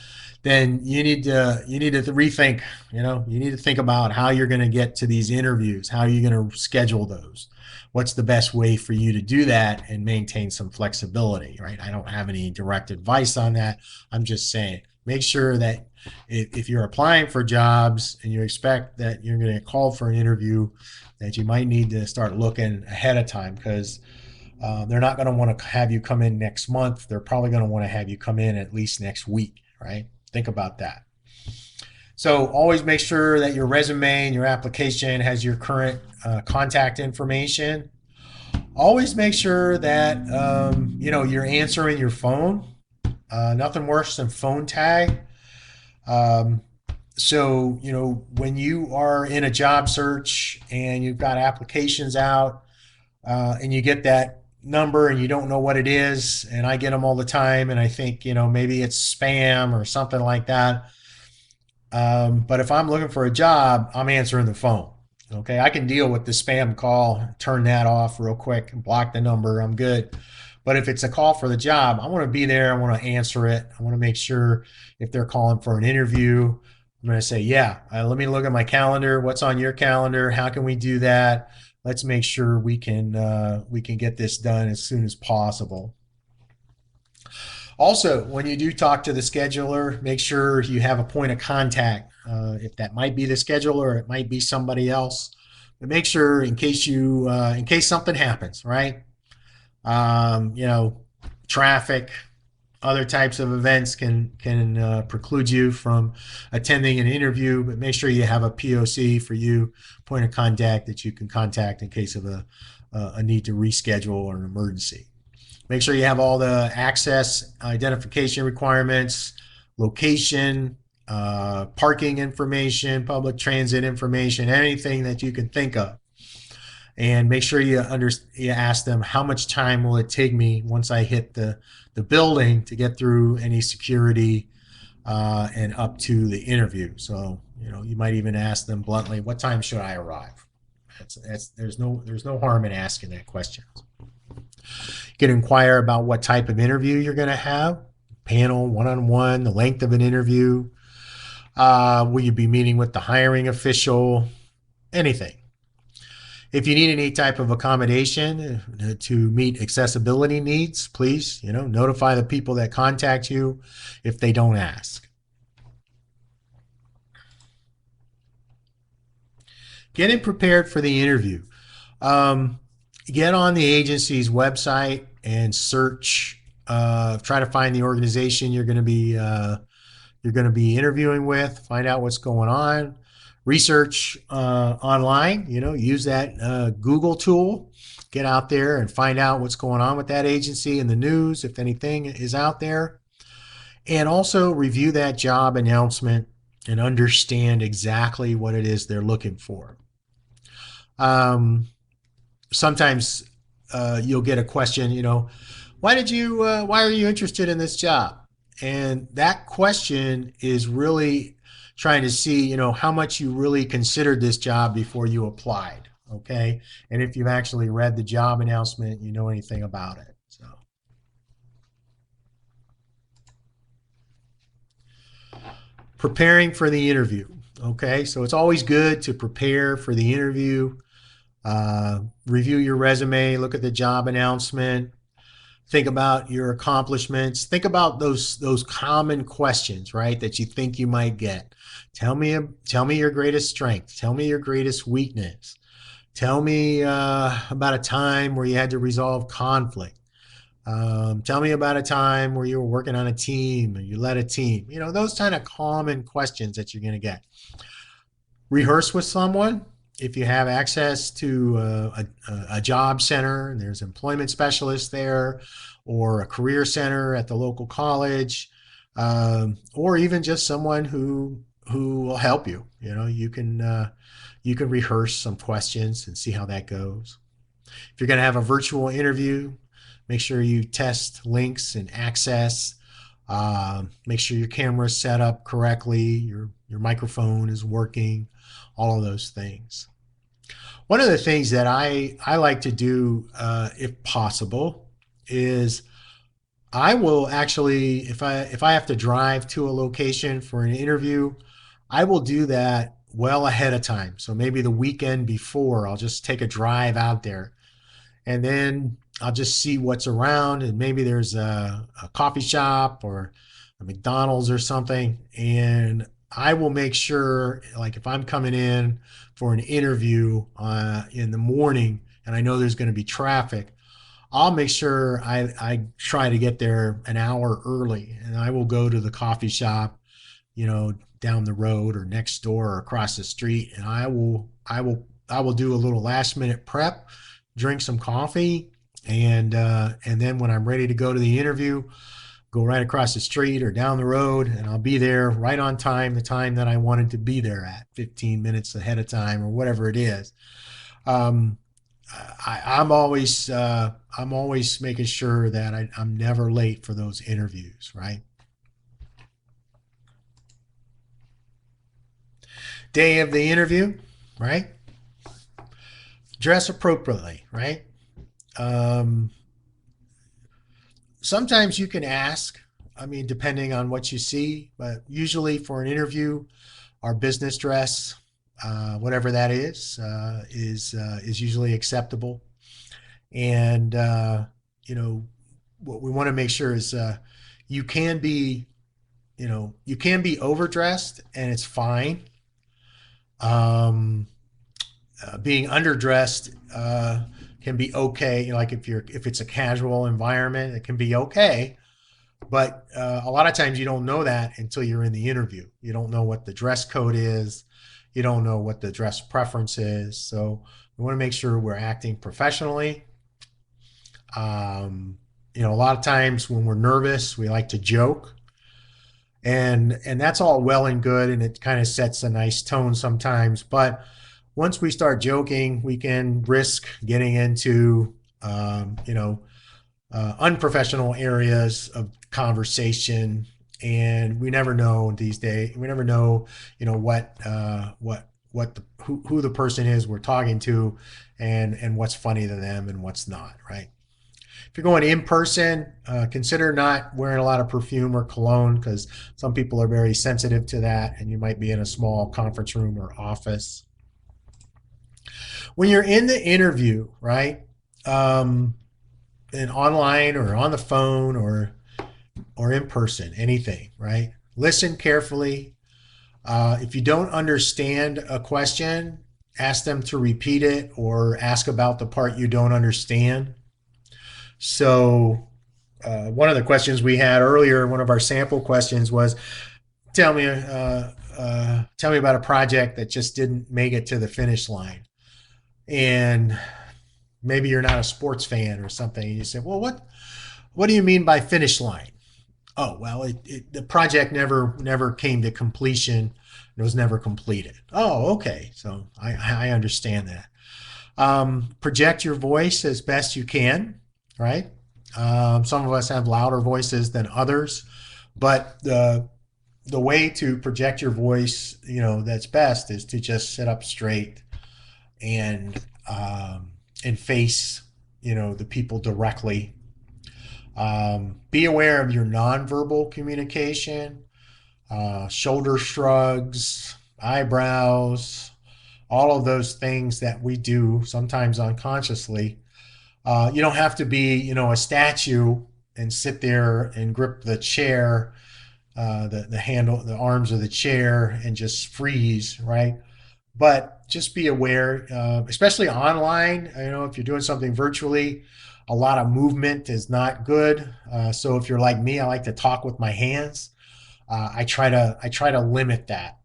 Then you need to rethink. You need to think about how you're going to get to these interviews. How are you going to schedule those? What's the best way for you to do that and maintain some flexibility, right? I don't have any direct advice on that. I'm just saying, make sure that if you're applying for jobs and you expect that you're going to get called for an interview, that you might need to start looking ahead of time, because they're not going to want to have you come in next month. They're probably going to want to have you come in at least next week, right? Think about that. So always make sure that your resume and your application has your current contact information. Always make sure that you're answering your phone, Nothing worse than phone tag. Um, so, when you are in a job search and you've got applications out, and you get that number and you don't know what it is, and I get them all the time, and I think, maybe it's spam or something like that. But if I'm looking for a job, I'm answering the phone. Okay, I can deal with the spam call, turn that off real quick and block the number. I'm good. But if it's a call for the job, I want to be there. I want to answer it. I want to make sure if they're calling for an interview, I'm going to say, yeah, let me look at my calendar. What's on your calendar? How can we do that? Let's make sure we can get this done as soon as possible. Also, when you do talk to the scheduler, make sure you have a point of contact. If that might be the scheduler, it might be somebody else. But make sure in case something happens, right? Um, you know, Traffic, other types of events can preclude you from attending an interview. But make sure you have a POC for you, point of contact that you can contact in case of a need to reschedule or an emergency. Make sure you have all the access identification requirements, location, parking information, public transit information, anything that you can think of. And make sure you ask them how much time will it take me once I hit the building to get through any security and up to the interview. So you might even ask them bluntly, what time should I arrive? There's no harm in asking that question. You can inquire about what type of interview you're going to have, panel, one-on-one, the length of an interview. Will you be meeting with the hiring official? Anything. If you need any type of accommodation to meet accessibility needs, please, notify the people that contact you if they don't ask. Getting prepared for the interview. Um, get on the agency's website and search. Try to find the organization you're going to be interviewing with. Find out what's going on. Research online. Use that Google tool. Get out there and find out what's going on with that agency in the news, if anything is out there, and also review that job announcement and understand exactly what it is they're looking for. Um, Sometimes you'll get a question, why are you interested in this job? And that question is really trying to see, how much you really considered this job before you applied. Okay. And if you've actually read the job announcement, you know anything about it. So preparing for the interview. Okay. So it's always good to prepare for the interview. Review your resume, look at the job announcement, think about your accomplishments, think about those common questions, right, that you think you might get. Tell me your greatest strength, tell me your greatest weakness, tell me about a time where you had to resolve conflict. Tell me about a time where you were working on a team and you led a team. Those kind of common questions that you're going to get. Rehearse with someone. If you have access to a job center and there's employment specialists there, or a career center at the local college, or even just someone who will help you. You can rehearse some questions and see how that goes. If you're going to have a virtual interview, make sure you test links and access. Make sure your camera is set up correctly, your microphone is working, all of those things. One of the things that I like to do, if possible, is I will actually, if I have to drive to a location for an interview, I will do that well ahead of time. So maybe the weekend before, I'll just take a drive out there, and then I'll just see what's around, and maybe there's a coffee shop or a McDonald's or something, and I will make sure, like if I'm coming in for an interview in the morning and I know there's going to be traffic, I'll make sure I try to get there an hour early, and I will go to the coffee shop, down the road or next door or across the street, and I will do a little last minute prep, drink some coffee, and then when I'm ready to go to the interview, go right across the street or down the road, and I'll be there right on time, the time that I wanted to be there at, 15 minutes ahead of time or whatever it is. Um, I'm always making sure that I'm never late for those interviews, right? Day of the interview, right? Dress appropriately, right? Um, Sometimes you can ask, I mean, depending on what you see, but usually for an interview, our business dress, whatever that is usually acceptable. And you know, what we want to make sure is you can be, you can be overdressed and it's fine. Um, Being underdressed can be okay. Like if it's a casual environment, it can be okay. But a lot of times you don't know that until you're in the interview. You don't know what the dress code is. You don't know what the dress preference is. So we want to make sure we're acting professionally. Um, a lot of times when we're nervous, we like to joke, and that's all well and good, and it kind of sets a nice tone sometimes. But once we start joking, we can risk getting into unprofessional areas of conversation, and we never know these days. We never know, who the person is we're talking to, and what's funny to them and what's not, right? If you're going in person, consider not wearing a lot of perfume or cologne because some people are very sensitive to that, and you might be in a small conference room or office. When you're in the interview, right? Um, and online or on the phone or in person, anything, right? Listen carefully. If you don't understand a question, ask them to repeat it or ask about the part you don't understand. So, one of the questions we had earlier, one of our sample questions was, tell me about a project that just didn't make it to the finish line. And maybe you're not a sports fan or something. And you say, well, what do you mean by finish line? Oh, well, the project never came to completion. It was never completed. Oh, okay. So I understand that. Project your voice as best you can, right? Some of us have louder voices than others, but the way to project your voice, that's best is to just sit up straight and face, the people directly. Be aware of your nonverbal communication, shoulder shrugs, eyebrows, all of those things that we do sometimes unconsciously. You don't have to be, a statue and sit there and grip the chair, the handle, the arms of the chair, and just freeze, right? But just be aware, especially online. If you're doing something virtually, a lot of movement is not good. So if you're like me, I like to talk with my hands. I try to limit that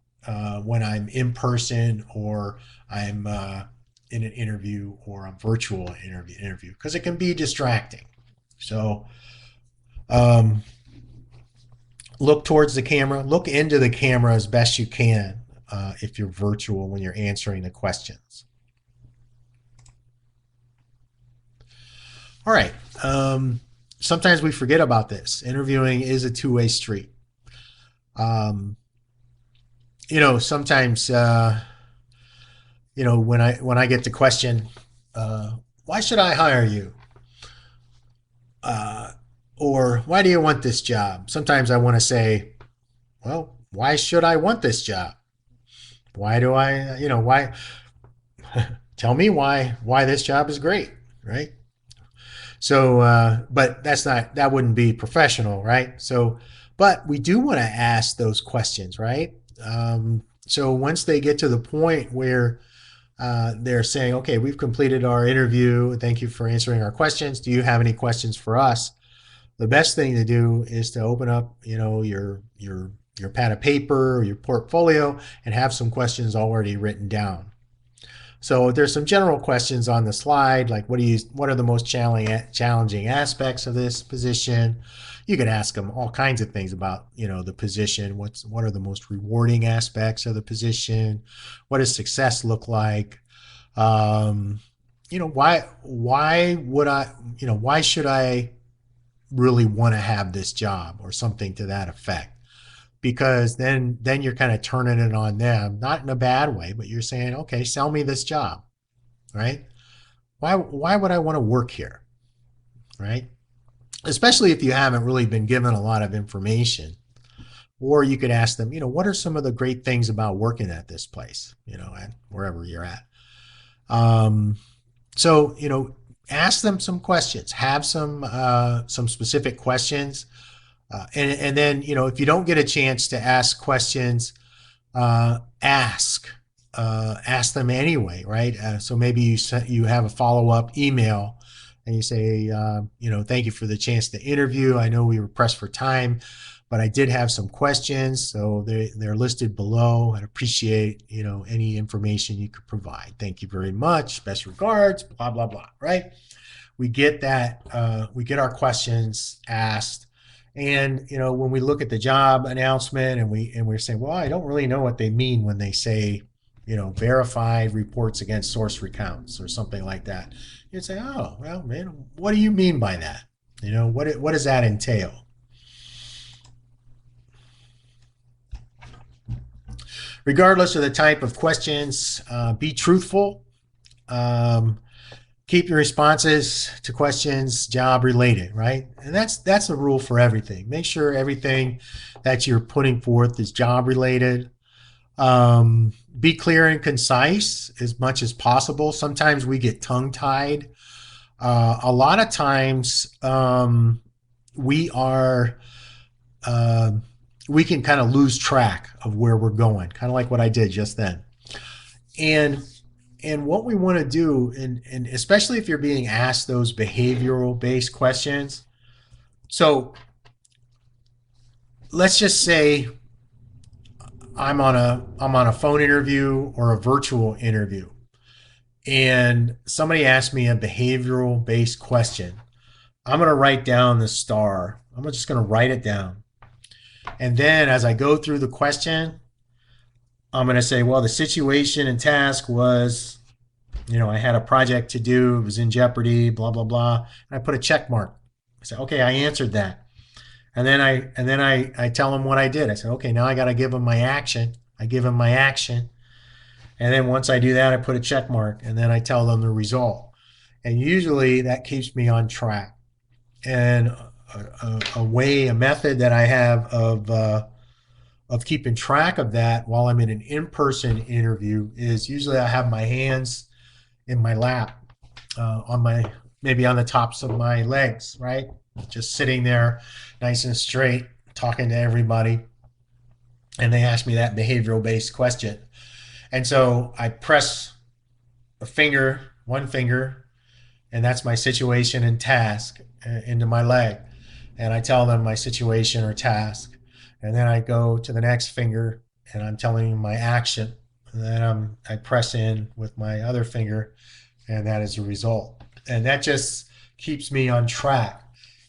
when I'm in person or I'm in an interview or a virtual interview because it can be distracting. So um, look towards the camera, look into the camera as best you can if you're virtual when you're answering the questions. All right. Sometimes we forget about this. Interviewing is a two-way street. Um, Sometimes when I get the question, why should I hire you? Uh, or why do you want this job? Sometimes I want to say, well, why should I want this job? Why do I, why? Tell me why this job is great, right? So, but that wouldn't be professional, right? So, but we do want to ask those questions, right? So once they get to the point where they're saying, okay, we've completed our interview. Thank you for answering our questions. Do you have any questions for us? The best thing to do is to open up, your pad of paper or your portfolio and have some questions already written down. So there's some general questions on the slide, like what are the most challenging aspects of this position? You could ask them all kinds of things about, the position. What are the most rewarding aspects of the position? What does success look like? Um, why would I, why should I really want to have this job or something to that effect? Because then you're kind of turning it on them, not in a bad way, but you're saying, okay, sell me this job, right? Why would I want to work here, right? Especially if you haven't really been given a lot of information. Or you could ask them, what are some of the great things about working at this place, at wherever you're at. Um, so, ask them some questions, have some specific questions. And then, if you don't get a chance to ask questions, ask them anyway, right? So maybe you have a follow up email, and you say, thank you for the chance to interview. I know we were pressed for time, but I did have some questions, so they're listed below. I'd appreciate any information you could provide. Thank you very much. Best regards. Blah blah blah. Right? We get that. We get our questions asked. And when we look at the job announcement, and we're saying, well, I don't really know what they mean when they say, verified reports against source recounts or something like that. You'd say, oh, well, man, what do you mean by that? What does that entail? Regardless of the type of questions, be truthful. Um, Keep your responses to questions job related, right? And that's a rule for everything. Make sure everything that you're putting forth is job related. Be clear and concise as much as possible. Sometimes we get tongue tied. A lot of times we are uh, we can kind of lose track of where we're going, kind of like what I did just then. And what we want to do, and especially if you're being asked those behavioral based questions. So let's just say I'm on a phone interview or a virtual interview, and somebody asked me a behavioral based question. I'm going to write down the star. I'm just going to write it down. And then as I go through the question, I'm going to say, well, the situation and task was, I had a project to do. It was in jeopardy, blah, blah, blah. And I put a check mark. I said, okay, I answered that. And then I tell them what I did. I said, okay, now I got to give them my action. I give them my action. And then once I do that, I put a check mark, and then I tell them the result. And usually that keeps me on track. And a method that I have of keeping track of that while I'm in an in-person interview is usually I have my hands in my lap, on my maybe on the tops of my legs, right? Just sitting there, nice and straight, talking to everybody. And they ask me that behavioral-based question, and so I press one finger, and that's my situation and task, into my leg, and I tell them my situation or task, and then I go to the next finger, and I'm telling them my action, and then I press in with my other finger, and that is the result, and that just keeps me on track.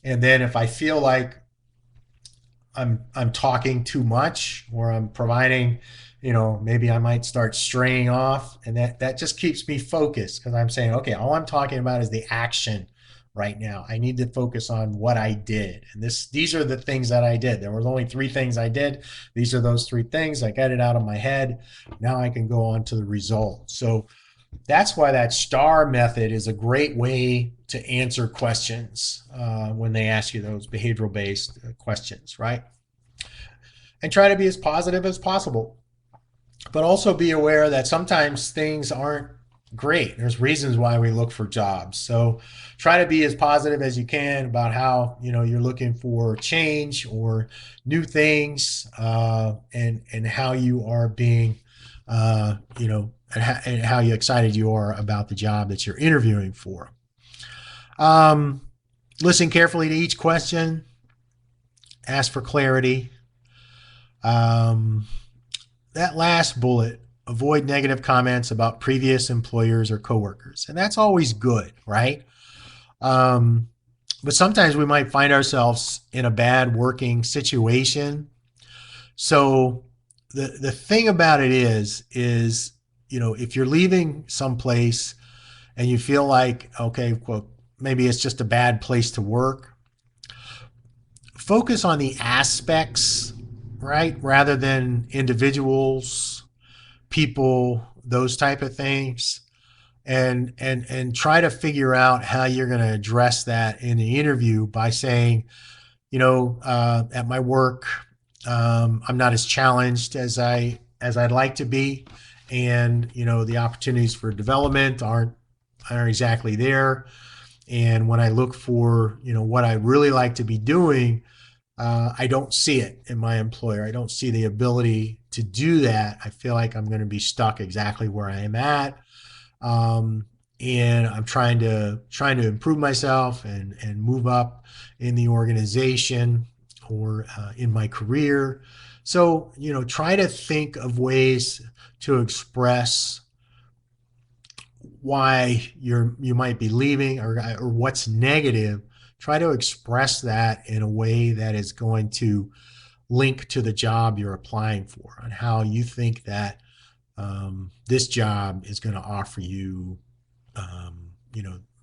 And then if I feel like I'm talking too much, or I'm providing, maybe I might start straying off, and that just keeps me focused, because I'm saying, okay, all I'm talking about is the action right now. I need to focus on what I did, and these are the things that I did. There was only three things I did. These are those three things. I got it out of my head. Now I can go on to the result. So that's why that STAR method is a great way to answer questions when they ask you those behavioral based questions, right? And try to be as positive as possible. But also be aware that sometimes things aren't great. There's reasons why we look for jobs. So try to be as positive as you can about how you're looking for change or new things, and how you are being, and how you excited you are about the job that you're interviewing for. Listen carefully to each question. Ask for clarity. That last bullet, avoid negative comments about previous employers or coworkers. And that's always good, right? Um, But sometimes we might find ourselves in a bad working situation. So the thing about it is if you're leaving someplace and you feel like, okay, well, maybe it's just a bad place to work, focus on the aspects, right, rather than individuals, people, those type of things, and try to figure out how you're going to address that in the interview by saying, at my work, I'm not as challenged as I'd like to be, and the opportunities for development aren't exactly there. And when I look for what I really like to be doing, I don't see it in my employer. I don't see the ability to do that. I feel like I'm going to be stuck exactly where I am at. Um, and I'm trying to improve myself and move up in the organization or in my career. So try to think of ways to express why you might be leaving, or what's negative. Try to express that in a way that is going to link to the job you're applying for, and how you think that this job is going to offer you,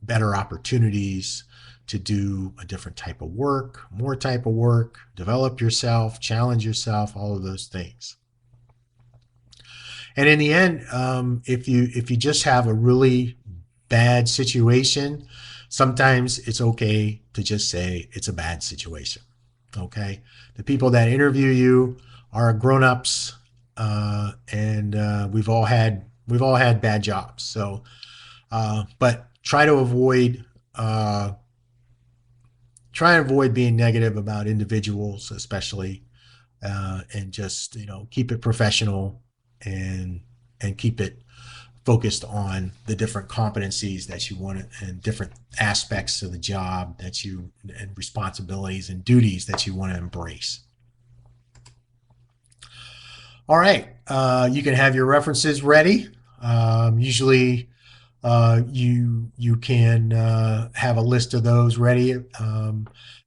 better opportunities to do a different type of work, more type of work, develop yourself, challenge yourself, all of those things. And in the end, if you just have a really bad situation, sometimes it's okay to just say it's a bad situation. Okay, the people that interview you are grown-ups, and we've all had bad jobs. So, but try and avoid being negative about individuals, especially, and just keep it professional, and keep it focused on the different competencies that you want and different aspects of the job and responsibilities and duties that you want to embrace. All right, you can have your references ready. Usually, you can have a list of those ready.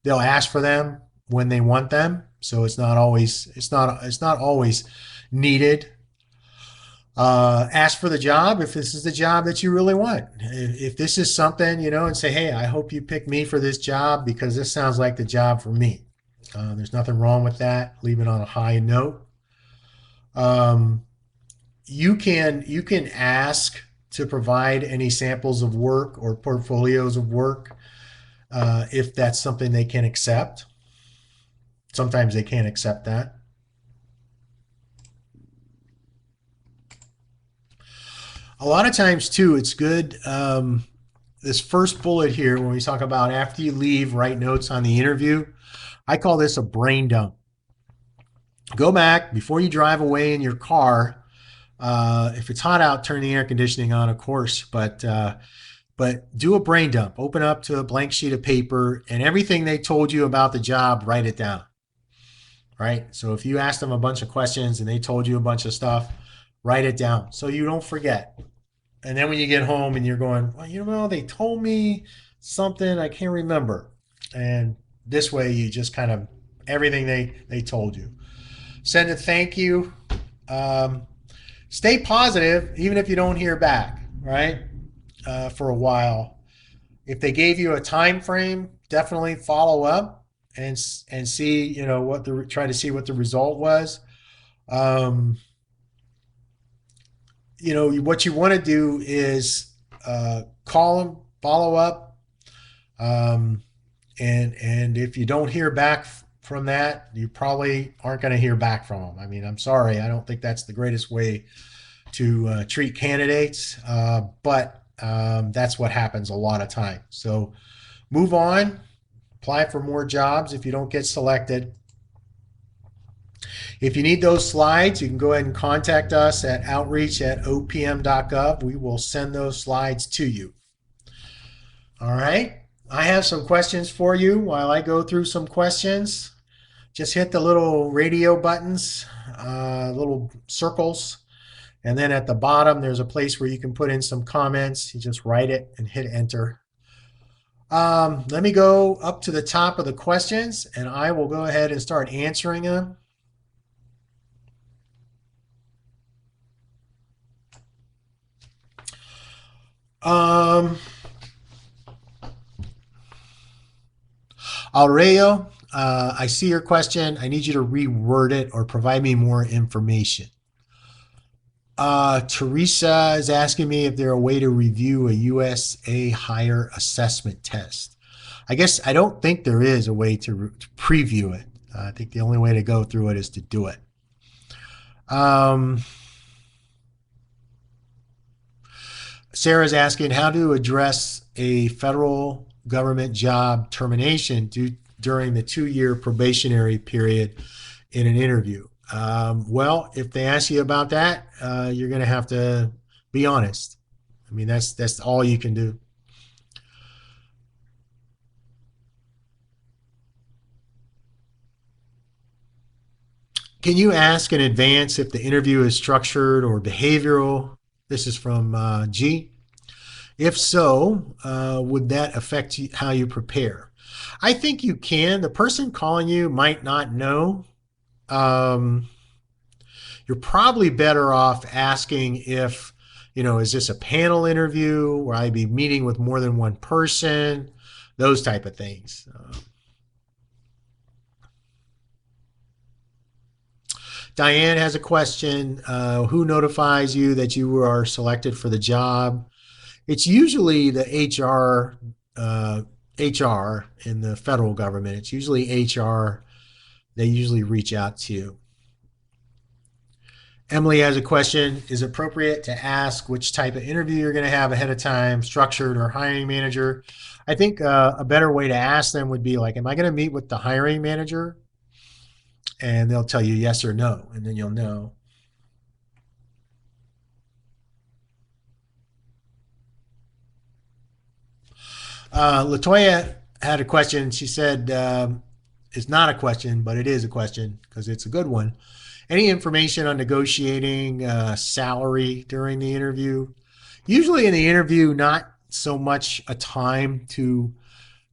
They'll ask for them when they want them, so it's not always needed. Ask for the job if this is the job that you really want. If this is something, and say, hey, I hope you pick me for this job because this sounds like the job for me. There's nothing wrong with that. Leave it on a high note. Um, you can ask to provide any samples of work or portfolios of work, if that's something they can accept. Sometimes they can't accept that. A lot of times too, it's good. This first bullet here, when we talk about after you leave, write notes on the interview. I call this a brain dump. Go back before you drive away in your car. If it's hot out, turn the air conditioning on, of course. But do a brain dump. Open up to a blank sheet of paper, and everything they told you about the job, write it down. Right. So if you asked them a bunch of questions and they told you a bunch of stuff, write it down so you don't forget. And then when you get home and you're going, well, they told me something I can't remember. And this way you just kind of everything they told you. Send a thank you. Um, Stay positive, even if you don't hear back, right? For a while. If they gave you a time frame, definitely follow up and see, try to see what the result was. Um, what you want to do is call them, follow up, um, and if you don't hear back from that, you probably aren't going to hear back from them. I mean, I'm sorry, I don't think that's the greatest way to treat candidates, but that's what happens a lot of times. So move on, apply for more jobs if you don't get selected. If you need those slides, you can go ahead and contact us at outreach@opm.gov. We will send those slides to you. All right. I have some questions for you while I go through some questions. Just hit the little radio buttons, little circles. And then at the bottom, there's a place where you can put in some comments. You just write it and hit enter. Let me go up to the top of the questions and I will go ahead and start answering them. Um, Aurelio, I see your question. I need you to reword it or provide me more information. Teresa is asking me if there's a way to review a USA hire assessment test. I guess I don't think there is a way to preview it. I think the only way to go through it is to do it. Um, Sarah's asking how to address a federal government job termination during the 2 year probationary period in an interview. Well, if they ask you about that, you're going to have to be honest. I mean, that's all you can do. Can you ask in advance if the interview is structured or behavioral? This is from G. If so, would that affect how you prepare? I think you can. The person calling you might not know. Um, you're probably better off asking if, is this a panel interview where I'd be meeting with more than one person? Those type of things. Diane has a question. Who notifies you that you are selected for the job? It's usually the HR in the federal government. It's usually HR. They usually reach out to you. Emily has a question. Is it appropriate to ask which type of interview you're going to have ahead of time, structured or hiring manager? I think a better way to ask them would be like, am I going to meet with the hiring manager? And they'll tell you yes or no, and then you'll know. Latoya had a question. She said, it's not a question, but it is a question because it's a good one. Any information on negotiating salary during the interview? Usually in the interview, not so much a time to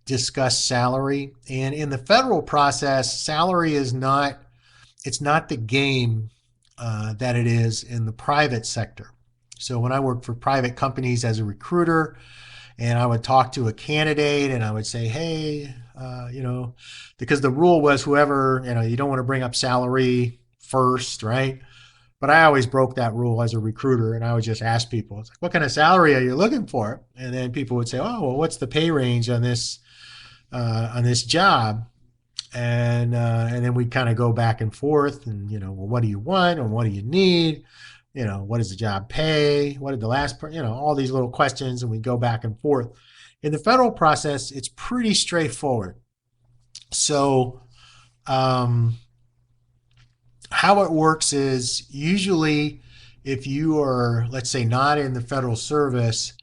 discuss salary. And in the federal process, salary is not, it's not the game that it is in the private sector. So when I worked for private companies as a recruiter, and I would talk to a candidate and I would say, hey, because the rule was whoever, you don't want to bring up salary first, right? But I always broke that rule as a recruiter and I would just ask people, it's like, what kind of salary are you looking for? And then people would say, oh, well, what's the pay range on this job? And then we kind of go back and forth and, well, what do you want and what do you need? What does the job pay? What did the all these little questions, and we go back and forth. In the federal process, it's pretty straightforward. So, how it works is usually if you are, let's say, not in the federal service,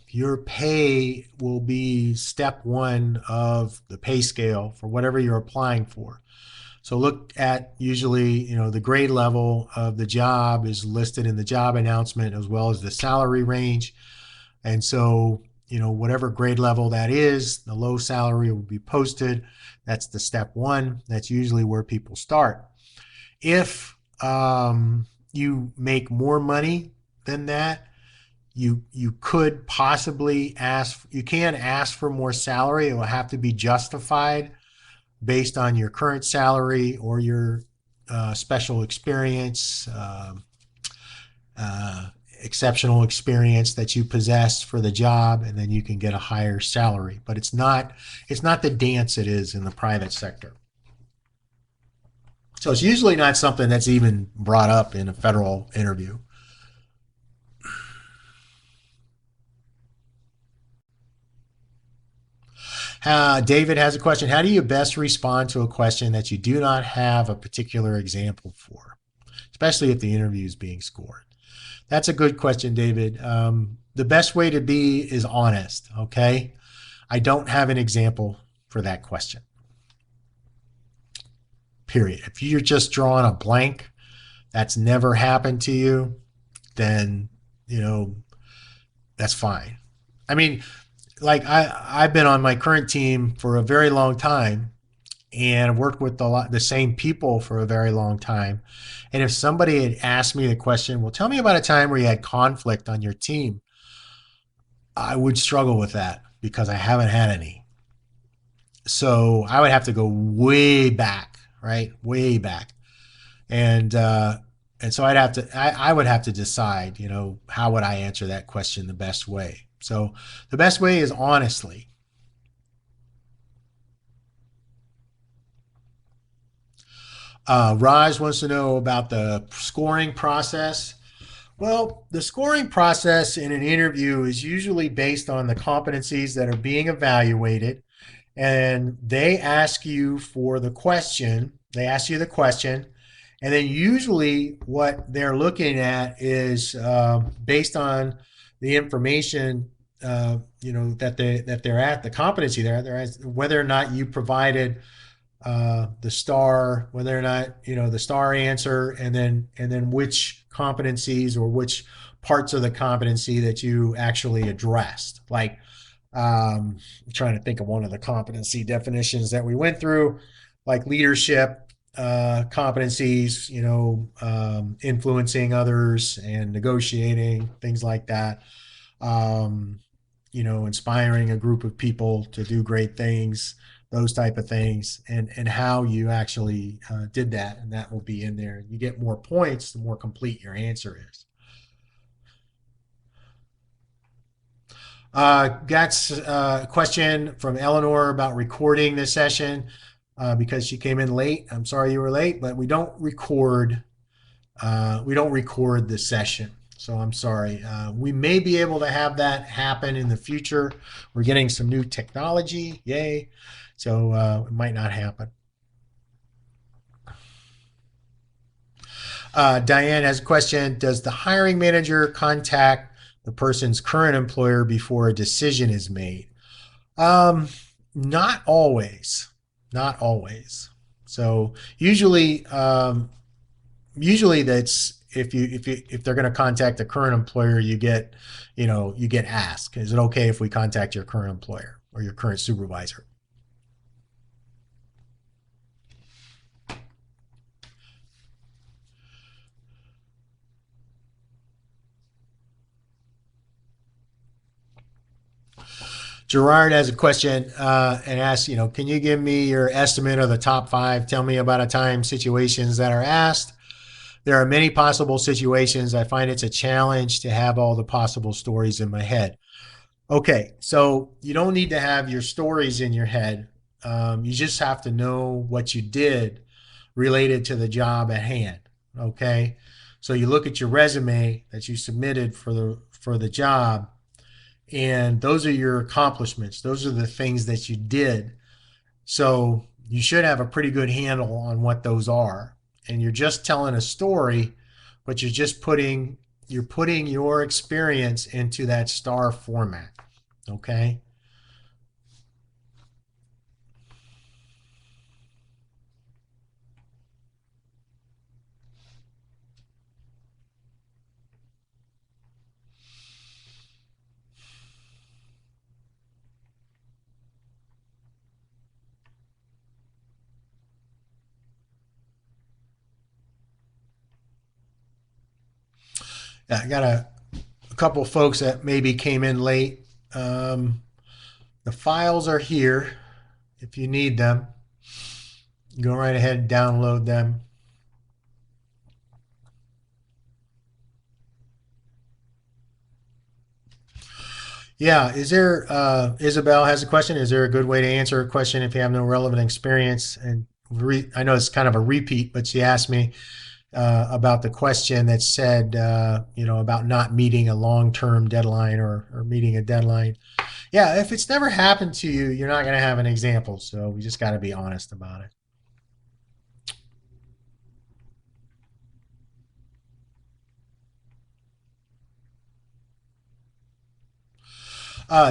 your pay will be step one of the pay scale for whatever you're applying for. So look at usually, the grade level of the job is listed in the job announcement as well as the salary range. And so, whatever grade level that is, the low salary will be posted. That's the step one. That's usually where people start. If you make more money than that, you could possibly ask, you can ask for more salary. It will have to be justified based on your current salary or your special experience, exceptional experience that you possess for the job, and then you can get a higher salary. But it's not the dance it is in the private sector. So it's usually not something that's even brought up in a federal interview. David has a question. How do you best respond to a question that you do not have a particular example for, especially if the interview is being scored? That's a good question, David. The best way to be is honest, okay? I don't have an example for that question, period. If you're just drawing a blank, that's never happened to you, then, that's fine. I mean, like I've been on my current team for a very long time and worked with the same people for a very long time. And if somebody had asked me the question, well, tell me about a time where you had conflict on your team, I would struggle with that because I haven't had any. So I would have to go way back, right? Way back. And, uh, and so I would have to decide, how would I answer that question the best way? So the best way is honestly. Raj wants to know about the scoring process. Well, the scoring process in an interview is usually based on the competencies that are being evaluated, and they ask you for the question. They ask you the question, and then usually what they're looking at is based on the information that they're at the competency there. They're at whether or not you provided the star, whether or not the star answer, and then which competencies or which parts of the competency that you actually addressed. Like I'm trying to think of one of the competency definitions that we went through, like leadership competencies, influencing others and negotiating, things like that. Um, inspiring a group of people to do great things, those type of things, and how you actually did that, and that will be in there. You get more points the more complete your answer is. Got a question from Eleanor about recording this session because she came in late. I'm sorry you were late, but we don't record the session. So I'm sorry. We may be able to have that happen in the future. We're getting some new technology. Yay. So it might not happen. Diane has a question. Does the hiring manager contact the person's current employer before a decision is made? Um, Not always. Not always. So usually that's if they're going to contact the current employer, you get asked, is it okay if we contact your current employer or your current supervisor? Gerard has a question and asks, can you give me your estimate of the top five? Tell me about a time situations that are asked. There are many possible situations. I find it's a challenge to have all the possible stories in my head. Okay, so you don't need to have your stories in your head. You just have to know what you did related to the job at hand. Okay, so you look at your resume that you submitted for the job, and those are your accomplishments. Those are the things that you did. So you should have a pretty good handle on what those are. And you're just telling a story, but you're putting your experience into that star format. Okay. Yeah, I got a couple of folks that maybe came in late. The files are here if you need them. Go right ahead and download them. Yeah, Isabel has a question. Is there a good way to answer a question if you have no relevant experience? And I know it's kind of a repeat, but she asked me about the question that said, about not meeting a long-term deadline or meeting a deadline. Yeah, if it's never happened to you, you're not going to have an example. So we just got to be honest about it.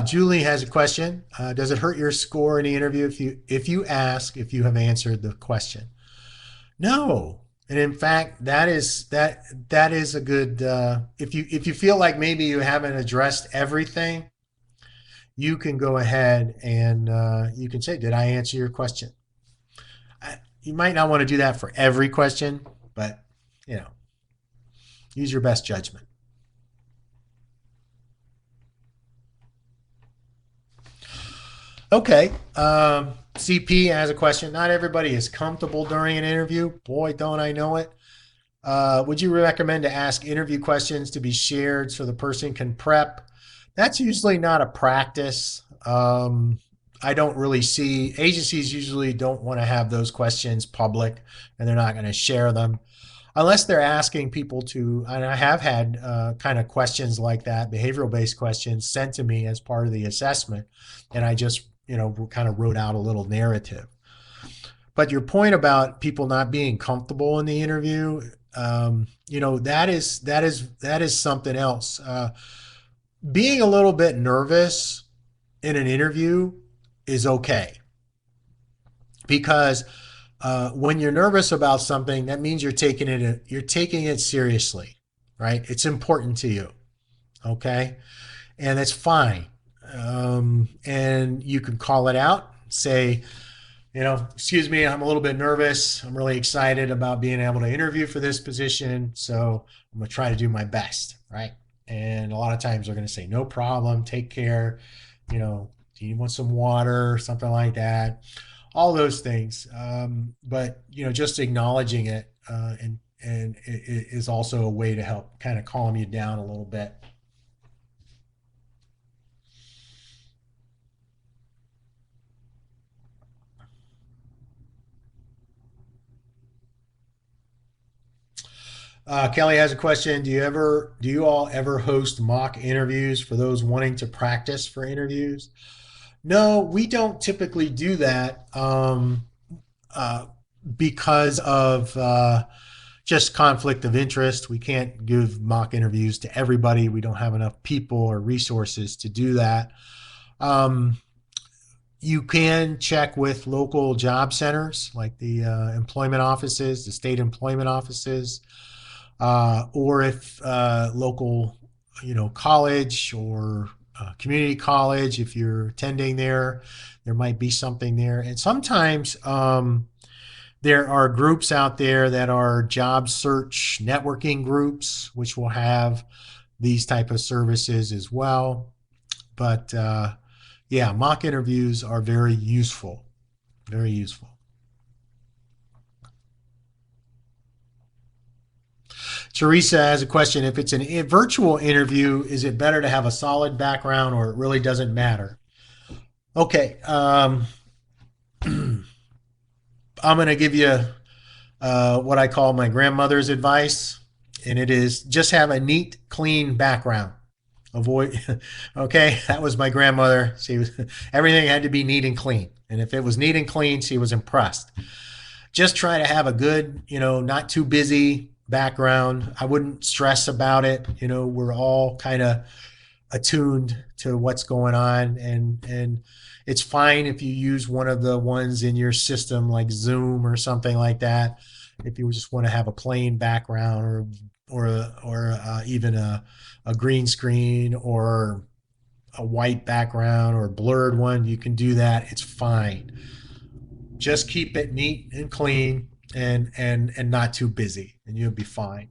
Julie has a question. Does it hurt your score in the interview if you ask if you have answered the question? No. And in fact, that is a good if you feel like maybe you haven't addressed everything, you can go ahead and you can say, "Did I answer your question?" You might not want to do that for every question, but you know, use your best judgment. Okay. CP has a question. Not everybody is comfortable during an interview. Boy, don't I know it. Would you recommend to ask interview questions to be shared so the person can prep? That's usually not a practice. I don't really see agencies usually don't want to have those questions public and they're not going to share them unless they're asking people to. And I have had kind of questions like that, behavioral based questions sent to me as part of the assessment. And I just, kind of wrote out a little narrative. But your point about people not being comfortable in the interview, that is something else. Being a little bit nervous in an interview is okay because when you're nervous about something, that means you're taking it seriously, right? It's important to you, okay, and that's fine. And you can call it out, say, excuse me, I'm a little bit nervous. I'm really excited about being able to interview for this position. So I'm going to try to do my best, right? And a lot of times they're going to say, no problem, take care. Do you want some water, something like that? All those things. But, just acknowledging it and it is also a way to help kind of calm you down a little bit. Kelly has a question. Do you all ever host mock interviews for those wanting to practice for interviews? No, we don't typically do that uh, because of just conflict of interest. We can't give mock interviews to everybody. We don't have enough people or resources to do that. Um, you can check with local job centers like the employment offices, the state employment offices, or if local, college or community college, if you're attending there might be something there. And sometimes there are groups out there that are job search networking groups, which will have these type of services as well. But yeah, mock interviews are very useful, very useful. Teresa has a question. If it's a virtual interview, is it better to have a solid background or it really doesn't matter? Okay. I'm going to give you what I call my grandmother's advice, and it is just have a neat, clean background. Avoid, okay, that was my grandmother. She was, everything had to be neat and clean. And if it was neat and clean, she was impressed. Just try to have a good, not too busy background. I wouldn't stress about it. We're all kind of attuned to what's going on, and it's fine if you use one of the ones in your system like Zoom or something like that. If you just want to have a plain background or even a green screen or a white background or a blurred one, you can do that. It's fine. Just keep it neat and clean and not too busy, and you'll be fine.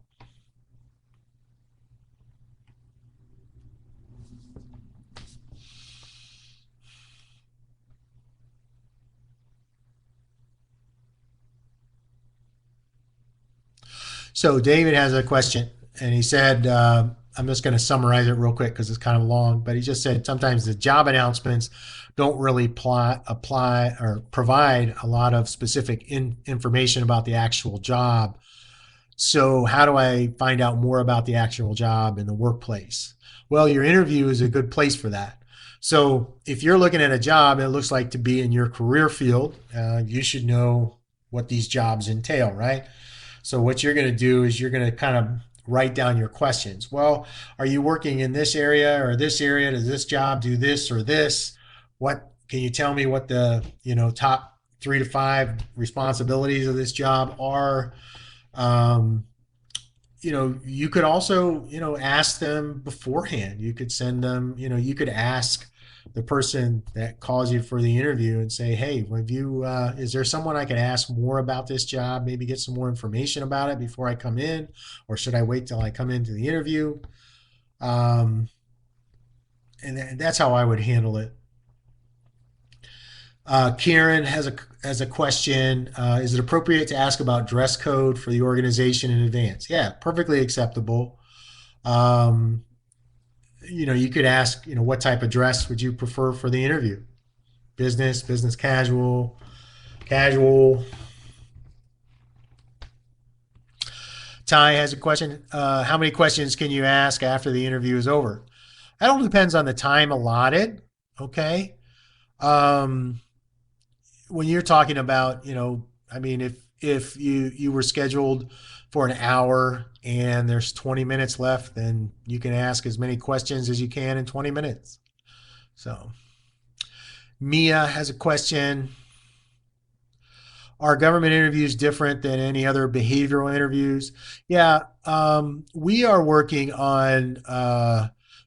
So David has a question, and he said, I'm just going to summarize it real quick because it's kind of long, but he just said sometimes the job announcements don't really apply or provide a lot of specific information about the actual job. So, how do I find out more about the actual job in the workplace? Well, your interview is a good place for that. So, if you're looking at a job, it looks like to be in your career field, you should know what these jobs entail, right? So, what you're going to do is you're going to kind of write down your questions. Well, are you working in this area or this area? Does this job do this or this? What can you tell me what the top 3 to 5 responsibilities of this job are? Um, you could also, ask them beforehand. You could send them, you could ask the person that calls you for the interview and say, hey, have you, is there someone I can ask more about this job, maybe get some more information about it before I come in, or should I wait till I come into the interview? Um, and that's how I would handle it. Kieran has a question. Is it appropriate to ask about dress code for the organization in advance? Yeah, perfectly acceptable. Um, you could ask, what type of dress would you prefer for the interview? Business, business casual, casual. Ty has a question. How many questions can you ask after the interview is over? That all depends on the time allotted. Okay. Um, when you're talking about, I mean, if you were scheduled for an hour and there's 20 minutes left, then you can ask as many questions as you can in 20 minutes. So Mia has a question. Are government interviews different than any other behavioral interviews? Yeah, we are working on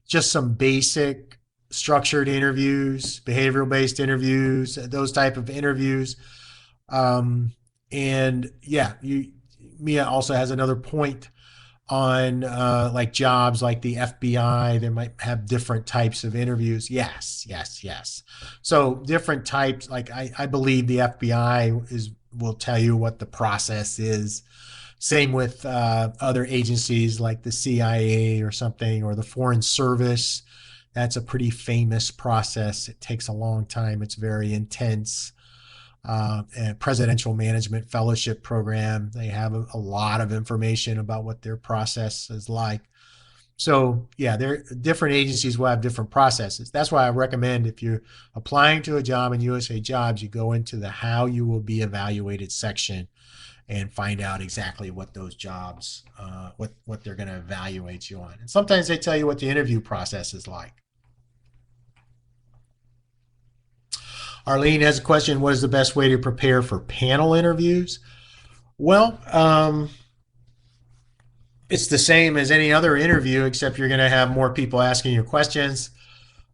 just some basic structured interviews, behavioral based interviews, those type of interviews. Um, and yeah, Mia also has another point on like jobs like the FBI. They might have different types of interviews. Yes, yes, yes. So different types. Like I believe the FBI will tell you what the process is. Same with other agencies like the CIA or something, or the Foreign Service. That's a pretty famous process. It takes a long time. It's very intense. And Presidential Management Fellowship Program. They have a lot of information about what their process is like. So yeah, there different agencies will have different processes. That's why I recommend if you're applying to a job in USA Jobs, you go into the how you will be evaluated section and find out exactly what those jobs, what they're going to evaluate you on. And sometimes they tell you what the interview process is like. Arlene has a question. What is the best way to prepare for panel interviews? Well, it's the same as any other interview, except you're going to have more people asking you questions.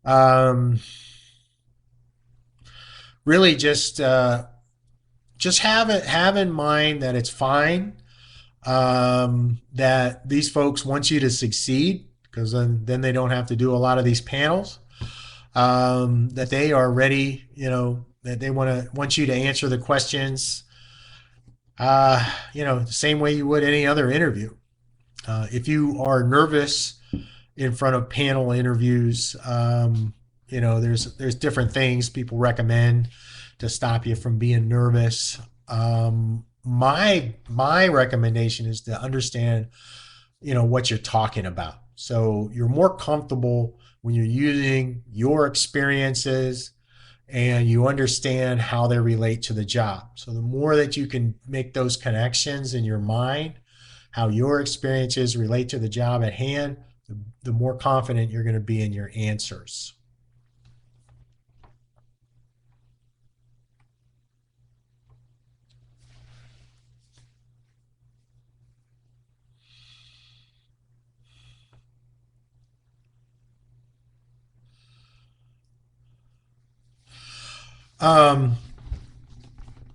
Um, really, just have in mind that it's fine. That these folks want you to succeed because then they don't have to do a lot of these panels. That they are ready, that they want you to answer the questions, the same way you would any other interview. If you are nervous in front of panel interviews, there's different things people recommend to stop you from being nervous. My recommendation is to understand, what you're talking about. So you're more comfortable when you're using your experiences and you understand how they relate to the job. So the more that you can make those connections in your mind, how your experiences relate to the job at hand, the more confident you're going to be in your answers. Um,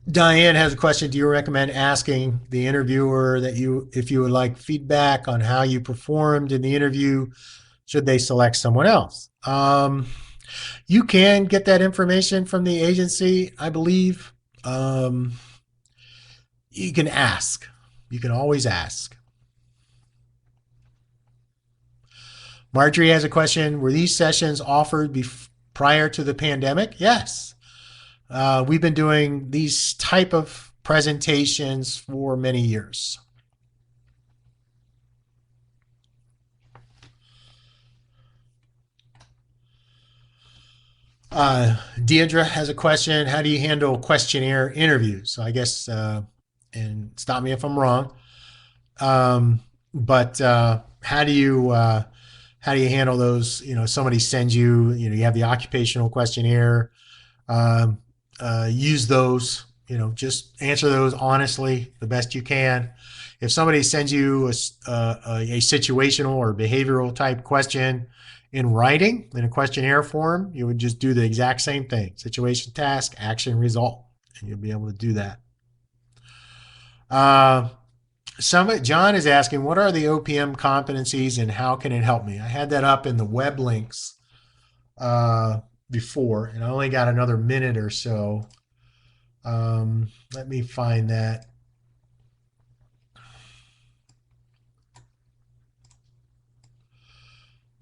Diane has a question. Do you recommend asking the interviewer if you would like feedback on how you performed in the interview, should they select someone else? You can get that information from the agency, I believe. Um, you can ask. You can always ask. Marjorie has a question. Were these sessions offered prior to the pandemic? Yes. We've been doing these type of presentations for many years. Deandra has a question. How do you handle questionnaire interviews? So I guess, and stop me if I'm wrong, but how do you handle those? Somebody sends you, you have the occupational questionnaire. Um, use those. Just answer those honestly, the best you can. If somebody sends you a situational or behavioral type question, In writing, in a questionnaire form, you would just do the exact same thing: situation, task, action, result, and you'll be able to do that. Uh, John is asking, what are the OPM competencies and how can it help me? I had that up in the web links uh, before, and I only got another minute or so. Let me find that.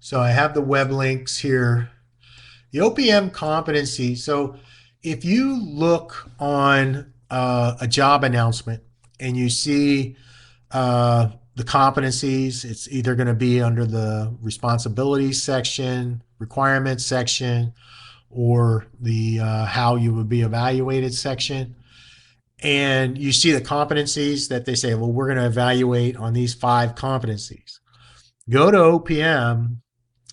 So I have the web links here. The OPM competency. So if you look on a job announcement and you see the competencies, it's either going to be under the responsibilities section, requirements section, or the how you would be evaluated section. And you see the competencies that they say, well, we're going to evaluate on these 5 competencies. Go to OPM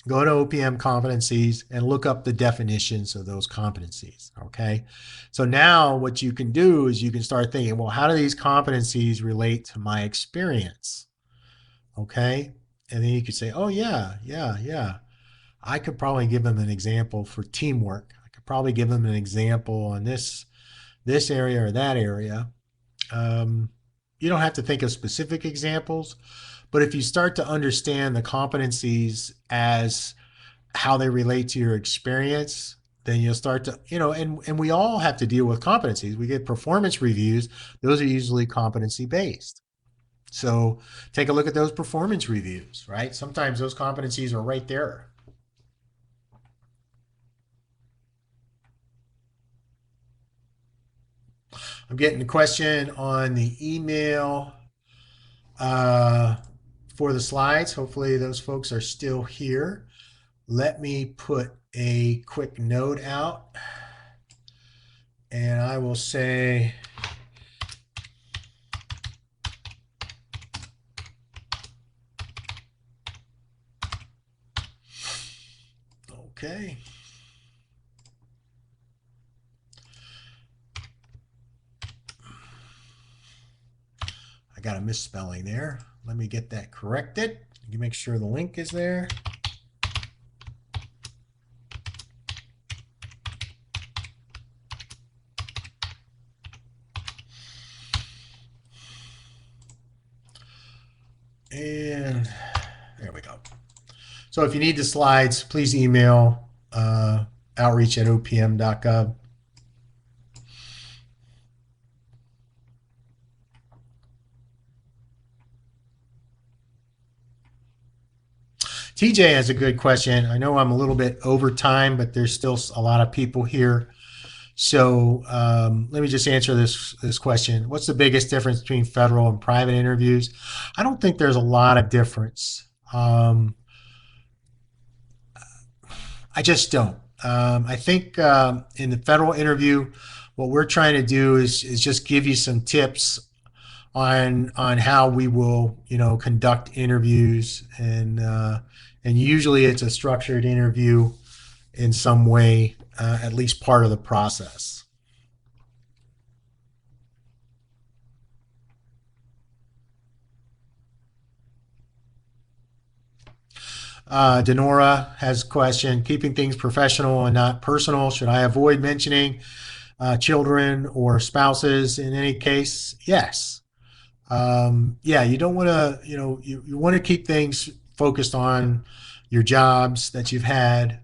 go to OPM competencies and look up the definitions of those competencies. Okay. So now what you can do is you can start thinking, well, how do these competencies relate to my experience? Okay. And then you could say, oh, yeah. I could probably give them an example for teamwork. I could probably give them an example on this area or that area. Um, you don't have to think of specific examples, but if you start to understand the competencies as how they relate to your experience, then you'll start to, and we all have to deal with competencies. We get performance reviews, those are usually competency based. So take a look at those performance reviews, right? Sometimes those competencies are right there. I'm getting a question on the email uh, for the slides. Hopefully, those folks are still here. Let me put a quick note out, and I will say, okay. I got a misspelling there. Let me get that corrected. You make sure the link is there. And there we go. So if you need the slides, please email outreach@opm.gov. TJ has a good question. I know I'm a little bit over time, but there's still a lot of people here. So let me just answer this question. What's the biggest difference between federal and private interviews? I don't think there's a lot of difference. I just don't. I think in the federal interview, what we're trying to do is just give you some tips on how we will conduct interviews, and usually it's a structured interview in some way, at least part of the process. Denora has a question: keeping things professional and not personal. Should I avoid mentioning children or spouses in any case? Yes. Yeah, you don't want to, you want to keep things focused on your jobs that you've had,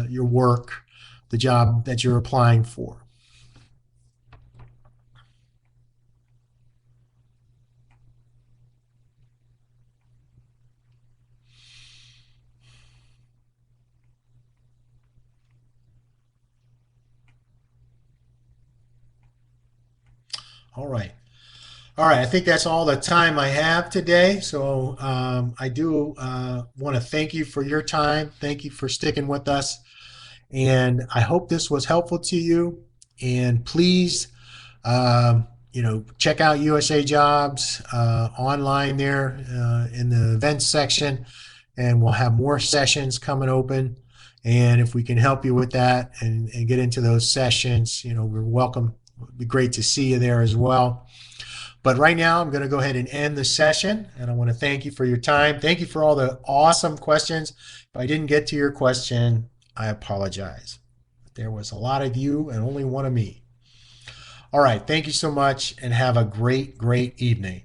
your work, the job that you're applying for. All right. All right. I think that's all the time I have today. So I do want to thank you for your time. Thank you for sticking with us. And I hope this was helpful to you. And please, check out USA Jobs online there in the events section, and we'll have more sessions coming open. And if we can help you with that and get into those sessions, we're welcome. It'd be great to see you there as well. But right now, I'm going to go ahead and end the session. And I want to thank you for your time. Thank you for all the awesome questions. If I didn't get to your question, I apologize. There was a lot of you and only one of me. All right. Thank you so much and have a great, great evening.